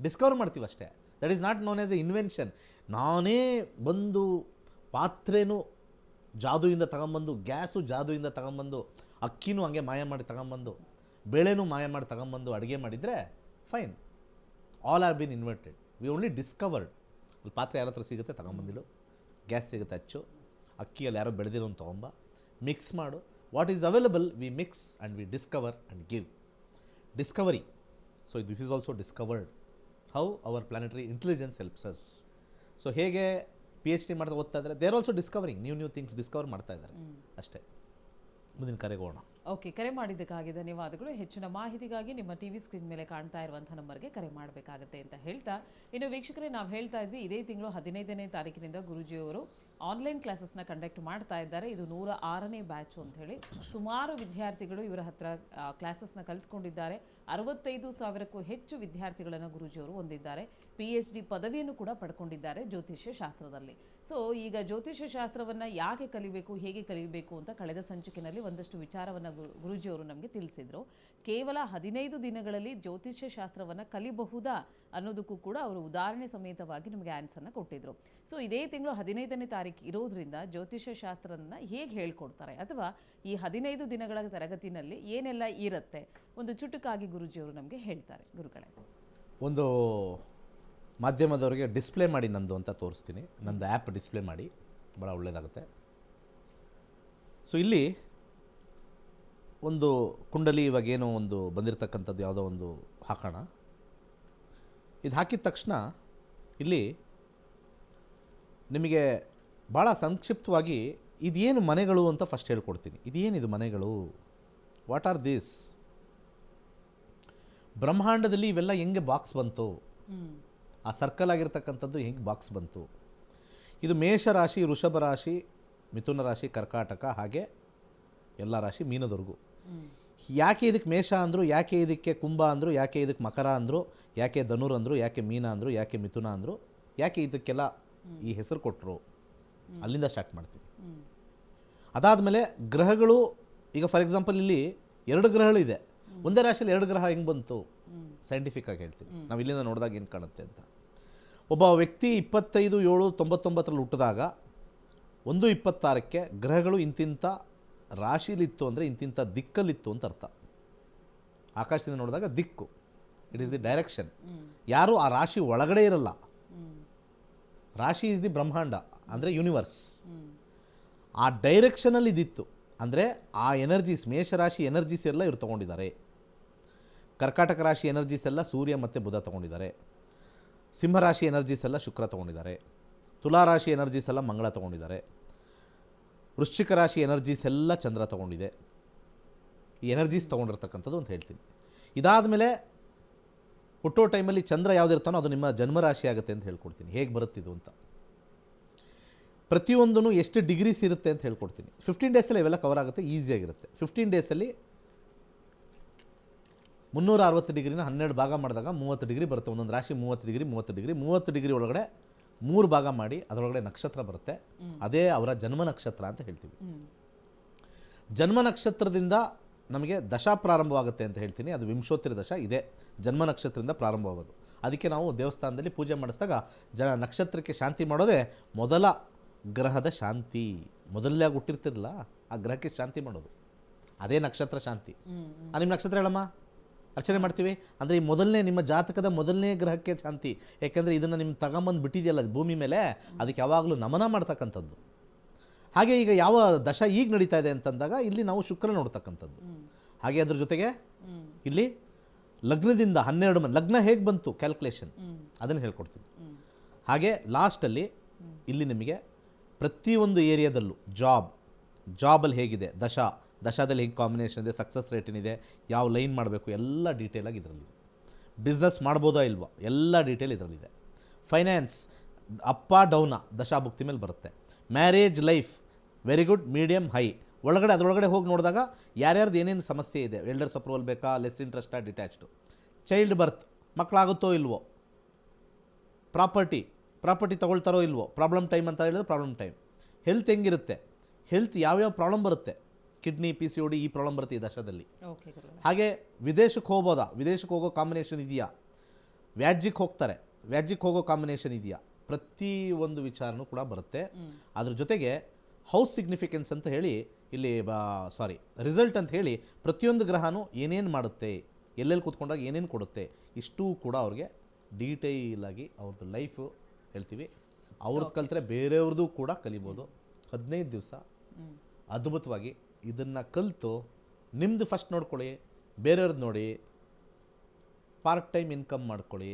Speaker 2: ಡಿಸ್ಕವರ್ ಮಾಡ್ತೀವಿ ಅಷ್ಟೇ. That is not known as A invention. ನಾನೇ ಬಂದು ಪಾತ್ರೆನೂ ಜಾದುಯಿಂದ ತಗೊಂಬಂದು, ಗ್ಯಾಸು ಜಾದುಯಿಂದ ತಗೊಂಬಂದು, ಅಕ್ಕಿನೂ ಹಂಗೆ ಮಾಯ ಮಾಡಿ ತಗೊಂಬಂದು, ಬೇಳೆನೂ ಮಾಯ ಮಾಡಿ ತಗೊಂಬಂದು ಅಡುಗೆ ಮಾಡಿದರೆ fine. All are bin invented. We only discovered. ಅಲ್ಲಿ ಪಾತ್ರೆ ಯಾರ ಹತ್ರ ಸಿಗುತ್ತೆ ತಗೊಂಬಂದಿಡು, ಗ್ಯಾಸ್ ಸಿಗುತ್ತೆ ಹಚ್ಚು, ಅಕ್ಕಿಯಲ್ಲಿ ಯಾರೋ ಬೆಳೆದಿರೋನು ತೊಗೊಂಬ, ಮಿಕ್ಸ್ ಮಾಡು. What is available we mix and we discover and give. Discovery. So this is also discovered how our planetary intelligence helps us. So ಹೇಗೆ PhD ಮಾಡ್ತಾ ಓದ್ತಾ ಇದ್ದಾರೆ, they are also discovering new things discover ಮಾಡ್ತಾ ಇದ್ದಾರೆ ಅಷ್ಟೇ. ಮುಂದಿನ ಕರೆಗೆ ಹೋಗೋಣ.
Speaker 1: ಓಕೆ, ಕರೆ ಮಾಡಿದ್ದಕ್ಕಾಗಿ ಧನ್ಯವಾದಗಳು. ಹೆಚ್ಚಿನ ಮಾಹಿತಿಗಾಗಿ ನಿಮ್ಮ ಟಿವಿ ಸ್ಕ್ರೀನ್ ಮೇಲೆ ಕಾಣ್ತಾ ಇರುವಂಥ ನಂಬರ್ಗೆ ಕರೆ ಮಾಡಬೇಕಾಗತ್ತೆ ಅಂತ ಹೇಳ್ತಾ, ಇನ್ನು ವೀಕ್ಷಕರೇ, ನಾವು ಹೇಳ್ತಾ ಇದ್ವಿ ಇದೇ ತಿಂಗಳು 15ನೇ ತಾರೀಕಿನಿಂದ ಗುರೂಜಿಯವರು ಆನ್ಲೈನ್ ಕ್ಲಾಸಸ್ನ ಕಂಡಕ್ಟ್ ಮಾಡ್ತಾ ಇದ್ದಾರೆ. ಇದು 106ನೇ ಬ್ಯಾಚು ಅಂತ ಹೇಳಿ ಸುಮಾರು ವಿದ್ಯಾರ್ಥಿಗಳು ಇವರ ಹತ್ರ ಕ್ಲಾಸಸ್ನ ಕಲಿತ್ಕೊಂಡಿದ್ದಾರೆ. 65,000ಕ್ಕೂ ಹೆಚ್ಚು ವಿದ್ಯಾರ್ಥಿಗಳನ್ನು ಗುರೂಜಿಯವರು ಹೊಂದಿದ್ದಾರೆ. PhD ಪದವಿಯನ್ನು ಕೂಡ ಪಡ್ಕೊಂಡಿದ್ದಾರೆ ಜ್ಯೋತಿಷ್ಯ ಶಾಸ್ತ್ರದಲ್ಲಿ. ಸೊ ಈಗ ಜ್ಯೋತಿಷ್ಯ ಶಾಸ್ತ್ರವನ್ನು ಯಾಕೆ ಕಲಿಬೇಕು, ಹೇಗೆ ಕಲಿಬೇಕು ಅಂತ ಕಳೆದ ಸಂಚಿಕೆಯಲ್ಲಿ ಒಂದಷ್ಟು ವಿಚಾರವನ್ನು ಗುರೂಜಿಯವರು ನಮಗೆ ತಿಳಿಸಿದರು. ಕೇವಲ 15 ದಿನಗಳಲ್ಲಿ ಜ್ಯೋತಿಷ್ಯ ಶಾಸ್ತ್ರವನ್ನು ಕಲಿಬಹುದಾ ಅನ್ನೋದಕ್ಕೂ ಕೂಡ ಅವರು ಉದಾಹರಣೆ ಸಮೇತವಾಗಿ ನಮಗೆ ಆನ್ಸರ್ನ ಕೊಟ್ಟಿದ್ರು. ಸೊ ಇದೇ ತಿಂಗಳು 15ನೇ ತಾರೀಕು ಇರೋದ್ರಿಂದ ಜ್ಯೋತಿಷ್ಯ ಶಾಸ್ತ್ರನ ಹೇಗೆ ಹೇಳ್ಕೊಡ್ತಾರೆ, ಅಥವಾ ಈ 15 ದಿನಗಳ ತರಗತಿನಲ್ಲಿ ಏನೆಲ್ಲ ಇರುತ್ತೆ, ಒಂದು ಚುಟುಕಾಗಿ ಗುರೂಜಿಯವರು ನಮಗೆ ಹೇಳ್ತಾರೆ. ಗುರುಗಳೇ,
Speaker 2: ಒಂದು ಮಾಧ್ಯಮದವರಿಗೆ ಡಿಸ್ಪ್ಲೇ ಮಾಡಿ ನಂದು ಅಂತ ತೋರಿಸ್ತೀನಿ. ನಂದು ಆ್ಯಪ್ ಡಿಸ್ಪ್ಲೇ ಮಾಡಿ, ಭಾಳ ಒಳ್ಳೆಯದಾಗುತ್ತೆ. ಸೊ ಇಲ್ಲಿ ಒಂದು ಕುಂಡಲಿ ಇವಾಗೇನೋ ಒಂದು ಬಂದಿರತಕ್ಕಂಥದ್ದು ಯಾವುದೋ ಒಂದು ಹಾಕೋಣ. ಇದು ಹಾಕಿದ ತಕ್ಷಣ ಇಲ್ಲಿ ನಿಮಗೆ ಭಾಳ ಸಂಕ್ಷಿಪ್ತವಾಗಿ ಇದೇನು ಮನೆಗಳು ಅಂತ ಫಸ್ಟ್ ಹೇಳ್ಕೊಡ್ತೀನಿ. ಇದೇನಿದು ಮನೆಗಳು, ವಾಟ್ ಆರ್ ದಿಸ್? ಬ್ರಹ್ಮಾಂಡದಲ್ಲಿ ಇವೆಲ್ಲ ಹೆಂಗೆ ಬಾಕ್ಸ್ ಬಂತು, ಆ ಸರ್ಕಲ್ ಆಗಿರ್ತಕ್ಕಂಥದ್ದು ಹೆಂಗೆ ಬಾಕ್ಸ್ ಬಂತು? ಇದು ಮೇಷರಾಶಿ, ವೃಷಭ ರಾಶಿ, ಮಿಥುನ ರಾಶಿ, ಕರ್ಕಾಟಕ, ಹಾಗೆ ಎಲ್ಲ ರಾಶಿ ಮೀನದವರೆಗೂ. ಯಾಕೆ ಇದಕ್ಕೆ ಮೇಷ ಅಂದರು, ಯಾಕೆ ಇದಕ್ಕೆ ಕುಂಭ ಅಂದರು, ಯಾಕೆ ಇದಕ್ಕೆ ಮಕರ ಅಂದರು, ಯಾಕೆ ಧನುರ್ ಅಂದರು, ಯಾಕೆ ಮೀನ ಅಂದರು, ಯಾಕೆ ಮಿಥುನ ಅಂದರು, ಯಾಕೆ ಇದಕ್ಕೆಲ್ಲ ಈ ಹೆಸರು ಕೊಟ್ಟರು, ಅಲ್ಲಿಂದ ಸ್ಟಾರ್ಟ್ ಮಾಡ್ತೀವಿ. ಅದಾದಮೇಲೆ ಗ್ರಹಗಳು, ಈಗ ಫಾರ್ ಎಕ್ಸಾಂಪಲ್ ಇಲ್ಲಿ 2 ಗ್ರಹಗಳಿದೆ. ಒಂದೇ ರಾಶಿಯಲ್ಲಿ 2 ಗ್ರಹ ಹೆಂಗೆ ಬಂತು ಸೈಂಟಿಫಿಕ್ ಆಗಿ ಹೇಳ್ತೀನಿ. ನಾವು ಇಲ್ಲಿಂದ ನೋಡಿದಾಗ ಏನು ಕಾಣುತ್ತೆ ಅಂತ. ಒಬ್ಬ ವ್ಯಕ್ತಿ 25/7/99 ಹುಟ್ಟಿದಾಗ 1/26ಕ್ಕೆ ಗ್ರಹಗಳು ಇಂತಿಂಥ ರಾಶಿಲಿತ್ತು ಅಂದರೆ ಇಂತಿಂಥ ದಿಕ್ಕಲ್ಲಿತ್ತು ಅಂತ ಅರ್ಥ. ಆಕಾಶದಿಂದ ನೋಡಿದಾಗ ದಿಕ್ಕು, ಇಟ್ ಈಸ್ ದಿ ಡೈರೆಕ್ಷನ್. ಯಾರು ಆ ರಾಶಿ ಒಳಗಡೆ ಇರಲ್ಲ. ರಾಶಿ ಈಸ್ ದಿ ಬ್ರಹ್ಮಾಂಡ ಅಂದರೆ ಯೂನಿವರ್ಸ್. ಆ ಡೈರೆಕ್ಷನಲ್ಲಿ ಇದಿತ್ತು ಅಂದರೆ ಆ ಎನರ್ಜೀಸ್, ಮೇಷರಾಶಿ ಎನರ್ಜೀಸ್ ಎಲ್ಲ ಇವ್ರು ತೊಗೊಂಡಿದ್ದಾರೆ. ಕರ್ಕಾಟಕ ರಾಶಿ ಎನರ್ಜೀಸ್ ಎಲ್ಲ ಸೂರ್ಯ ಮತ್ತು ಬುಧ ತೊಗೊಂಡಿದ್ದಾರೆ. ಸಿಂಹರಾಶಿ ಎನರ್ಜೀಸ್ ಎಲ್ಲ ಶುಕ್ರ ತೊಗೊಂಡಿದ್ದಾರೆ. ತುಲಾರಾಶಿ ಎನರ್ಜೀಸ್ ಎಲ್ಲ ಮಂಗಳ ತೊಗೊಂಡಿದ್ದಾರೆ. ವೃಶ್ಚಿಕ ರಾಶಿ ಎನರ್ಜೀಸ್ ಎಲ್ಲ ಚಂದ್ರ ತೊಗೊಂಡಿದೆ. ಈ ಎನರ್ಜೀಸ್ ತೊಗೊಂಡಿರ್ತಕ್ಕಂಥದ್ದು ಅಂತ ಹೇಳ್ತೀನಿ. ಇದಾದಮೇಲೆ ಹುಟ್ಟೋ ಟೈಮಲ್ಲಿ ಚಂದ್ರ ಯಾವುದಿರ್ತಾನೋ ಅದು ನಿಮ್ಮ ಜನ್ಮರಾಶಿ ಆಗುತ್ತೆ ಅಂತ ಹೇಳ್ಕೊಡ್ತೀನಿ. ಹೇಗೆ ಬರುತ್ತಿದ್ದು ಅಂತ ಪ್ರತಿಯೊಂದೂ ಎಷ್ಟು ಡಿಗ್ರೀಸ್ ಇರುತ್ತೆ ಅಂತ ಹೇಳ್ಕೊಡ್ತೀನಿ. 15 ಡೇಸಲ್ಲಿ ಇವೆಲ್ಲ ಕವರ್ ಆಗುತ್ತೆ, ಈಸಿಯಾಗಿರುತ್ತೆ. 15 ಡೇಸಲ್ಲಿ 360 ಡಿಗ್ರಿನ 12 ಭಾಗ ಮಾಡಿದಾಗ 30 ಡಿಗ್ರಿ ಬರುತ್ತೆ. ಒಂದೊಂದು ರಾಶಿ 30 ಡಿಗ್ರಿ 30 ಡಿಗ್ರಿ 30 ಡಿಗ್ರಿ ಒಳಗಡೆ 3 ಭಾಗ ಮಾಡಿ ಅದರೊಳಗಡೆ ನಕ್ಷತ್ರ ಬರುತ್ತೆ. ಅದೇ ಅವರ ಜನ್ಮ ನಕ್ಷತ್ರ ಅಂತ ಹೇಳ್ತೀವಿ. ಜನ್ಮ ನಕ್ಷತ್ರದಿಂದ ನಮಗೆ ದಶ ಪ್ರಾರಂಭವಾಗುತ್ತೆ ಅಂತ ಹೇಳ್ತೀನಿ. ಅದು ವಿಂಶೋತ್ತರ ದಶ ಇದೆ ಜನ್ಮ ನಕ್ಷತ್ರದಿಂದ ಪ್ರಾರಂಭವಾಗೋದು. ಅದಕ್ಕೆ ನಾವು ದೇವಸ್ಥಾನದಲ್ಲಿ ಪೂಜೆ ಮಾಡಿಸಿದಾಗ ನಕ್ಷತ್ರಕ್ಕೆ ಶಾಂತಿ ಮಾಡೋದೇ ಮೊದಲ ಗ್ರಹದ ಶಾಂತಿ. ಮೊದಲನೇಯಾಗಿ ಹುಟ್ಟಿರ್ತಿರಲ್ಲ ಆ ಗ್ರಹಕ್ಕೆ ಶಾಂತಿ ಮಾಡೋದು, ಅದೇ ನಕ್ಷತ್ರ ಶಾಂತಿ. ನಿಮ್ಮ ನಕ್ಷತ್ರ ಹೇಳಮ್ಮ, ಅರ್ಚನೆ ಮಾಡ್ತೀವಿ ಅಂದರೆ ಈ ಮೊದಲನೇ ನಿಮ್ಮ ಜಾತಕದ ಮೊದಲನೇ ಗ್ರಹಕ್ಕೆ ಶಾಂತಿ. ಯಾಕೆಂದರೆ ಇದನ್ನು ನಿಮ್ಮ ತಗೊಂಬಂದು ಬಿಟ್ಟಿದೆಯಲ್ಲ ಭೂಮಿ ಮೇಲೆ, ಅದಕ್ಕೆ ಯಾವಾಗಲೂ ನಮನ ಮಾಡ್ತಕ್ಕಂಥದ್ದು. ಹಾಗೆ ಈಗ ಯಾವ ದಶ ಈಗ ನಡೀತಾ ಇದೆ ಅಂತಂದಾಗ ಇಲ್ಲಿ ನಾವು ಶುಕ್ರ ನೋಡ್ತಕ್ಕಂಥದ್ದು. ಹಾಗೆ ಅದ್ರ ಜೊತೆಗೆ ಇಲ್ಲಿ ಲಗ್ನದಿಂದ 12 ಮನೆ, ಲಗ್ನ ಹೇಗೆ ಬಂತು ಕ್ಯಾಲ್ಕುಲೇಷನ್ ಅದನ್ನು ಹೇಳ್ಕೊಡ್ತೀನಿ. ಹಾಗೆ ಲಾಸ್ಟಲ್ಲಿ ಇಲ್ಲಿ ನಿಮಗೆ ಪ್ರತಿಯೊಂದು ಏರಿಯಾದಲ್ಲೂ ಜಾಬಲ್ಲಿ ಹೇಗಿದೆ, ದಶಾದಲ್ಲಿ ಹೇಗೆ ಕಾಂಬಿನೇಷನ್ ಇದೆ, ಸಕ್ಸಸ್ ರೇಟ್ ಏನಿದೆ, ಯಾವ ಲೈನ್ ಮಾಡಬೇಕು ಎಲ್ಲ ಡೀಟೇಲಾಗಿ ಇದರಲ್ಲಿದೆ. ಬಿಸ್ನೆಸ್ ಮಾಡ್ಬೋದಾ ಇಲ್ವಾ ಎಲ್ಲ ಡೀಟೇಲ್ ಇದರಲ್ಲಿದೆ. ಫೈನಾನ್ಸ್ ಅಪ್ಪ ಡೌನಾ ದಶಾಭುಕ್ತಿ ಮೇಲೆ ಬರುತ್ತೆ. Marriage life very good, medium, high ಒಳಗಡೆ ಅದರೊಳಗಡೆ ಹೋಗಿ ನೋಡಿದಾಗ ಯಾರ್ಯಾರ್ದು ಏನೇನು ಸಮಸ್ಯೆ ಇದೆ, ಎಲ್ಡರ್ಸ್ ಅಪ್ರೂವಲ್ ಬೇಕಾ, ಲೆಸ್ ಇಂಟ್ರೆಸ್ಟಾ, ಡಿಟ್ಯಾಚ್ಡು, ಚೈಲ್ಡ್ ಬರ್ತ್ ಮಕ್ಕಳಾಗುತ್ತೋ ಇಲ್ವೋ, ಪ್ರಾಪರ್ಟಿ ತೊಗೊಳ್ತಾರೋ ಇಲ್ವೋ, ಪ್ರಾಬ್ಲಮ್ ಟೈಮ್ ಅಂತ ಹೇಳಿದ್ರೆ ಪ್ರಾಬ್ಲಮ್ ಟೈಮ್, ಹೆಲ್ತ್ ಹೆಂಗಿರುತ್ತೆ, ಹೆಲ್ತ್ ಯಾವ್ಯಾವ ಪ್ರಾಬ್ಲಮ್ ಬರುತ್ತೆ, ಕಿಡ್ನಿ PCOD ಈ ಪ್ರಾಬ್ಲಮ್ ಬರುತ್ತೆ ಈ ದಶದಲ್ಲಿ. ಹಾಗೆ ವಿದೇಶಕ್ಕೆ ಹೋಗ್ಬೋದಾ, ವಿದೇಶಕ್ಕೆ ಹೋಗೋ ಕಾಂಬಿನೇಷನ್ ಇದೆಯಾ, ವ್ಯಾಜ್ಯಕ್ಕೆ ಹೋಗ್ತಾರೆ ವ್ಯಾಜ್ಯಕ್ಕೆ ಹೋಗೋ ಕಾಂಬಿನೇಷನ್ ಇದೆಯಾ, ಪ್ರತಿ ಒಂದು ವಿಚಾರನೂ ಕೂಡ ಬರುತ್ತೆ. ಅದ್ರ ಜೊತೆಗೆ ಹೌಸ್ ಸಿಗ್ನಿಫಿಕೆನ್ಸ್ ಅಂತ ಹೇಳಿ ಇಲ್ಲಿ ರಿಸಲ್ಟ್ ಅಂತ ಹೇಳಿ ಪ್ರತಿಯೊಂದು ಗ್ರಹನೂ ಏನೇನು ಮಾಡುತ್ತೆ, ಎಲ್ಲೆಲ್ಲಿ ಕೂತ್ಕೊಂಡಾಗ ಏನೇನು ಕೊಡುತ್ತೆ, ಇಷ್ಟೂ ಕೂಡ ಅವ್ರಿಗೆ ಡೀಟೇಲಾಗಿ ಅವ್ರದ್ದು ಲೈಫು ಹೇಳ್ತೀವಿ. ಅವ್ರದ್ದು ಕಲಿತ್ರೆ ಬೇರೆಯವ್ರದ್ದು ಕೂಡ ಕಲಿಬೋದು. 15 ದಿವಸ ಅದ್ಭುತವಾಗಿ ಇದನ್ನು ಕಲಿತು ನಿಮ್ಮದು ಫಸ್ಟ್ ನೋಡ್ಕೊಳ್ಳಿ, ಬೇರೆಯವ್ರದ್ದು ನೋಡಿ, ಪಾರ್ಟ್ ಟೈಮ್ ಇನ್ಕಮ್ ಮಾಡ್ಕೊಳ್ಳಿ.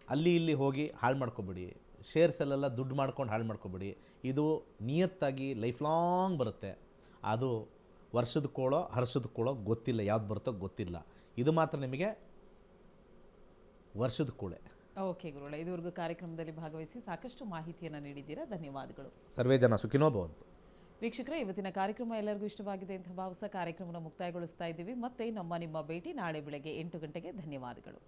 Speaker 2: ಅಲ್ಲಿ ಇಲ್ಲಿ ಹೋಗಿ ಹಾಳು ಮಾಡ್ಕೊಬೇಡಿ, ಶೇರ್ಸಲ್ಲೆಲ್ಲ ದುಡ್ಡು ಮಾಡ್ಕೊಂಡು ಹಾಳು ಮಾಡ್ಕೊಬೇಡಿ. ಇದು ನಿಯತ್ತಾಗಿ ಲೈಫ್ ಲಾಂಗ್ ಬರುತ್ತೆ. ಅದು ವರ್ಷದ ಕೋಳೋ ಹರ್ಷದ ಕೋಳೋ ಗೊತ್ತಿಲ್ಲ, ಯಾವ್ದು ಬರುತ್ತೋ ಗೊತ್ತಿಲ್ಲ. ಇದು ಮಾತ್ರ ನಿಮಗೆ ವರ್ಷದ ಕೂಳೆ.
Speaker 1: ಓಕೆ ಗುರುಗಳೇ, ಇದುವರೆಗೂ ಕಾರ್ಯಕ್ರಮದಲ್ಲಿ ಭಾಗವಹಿಸಿ ಸಾಕಷ್ಟು ಮಾಹಿತಿಯನ್ನು ನೀಡಿದ್ದೀರಾ, ಧನ್ಯವಾದಗಳು.
Speaker 2: ಸರ್ವೇ ಜನ ಸುಖಿನೋ ಭವಂತು.
Speaker 1: ವೀಕ್ಷಕರೇ, ಇವತ್ತಿನ ಕಾರ್ಯಕ್ರಮ ಎಲ್ಲರಿಗೂ ಇಷ್ಟವಾಗಿದೆ ಅಂತ ಭಾವಿಸ್ತಾ ಕಾರ್ಯಕ್ರಮವನ್ನು ಮುಕ್ತಾಯಗೊಳಿಸ್ತಾ ಇದ್ದೀವಿ. ಮತ್ತೆ ನಿಮ್ಮ ಭೇಟಿ ನಾಳೆ ಬೆಳಗ್ಗೆ 8 ಗಂಟೆಗೆ. ಧನ್ಯವಾದಗಳು.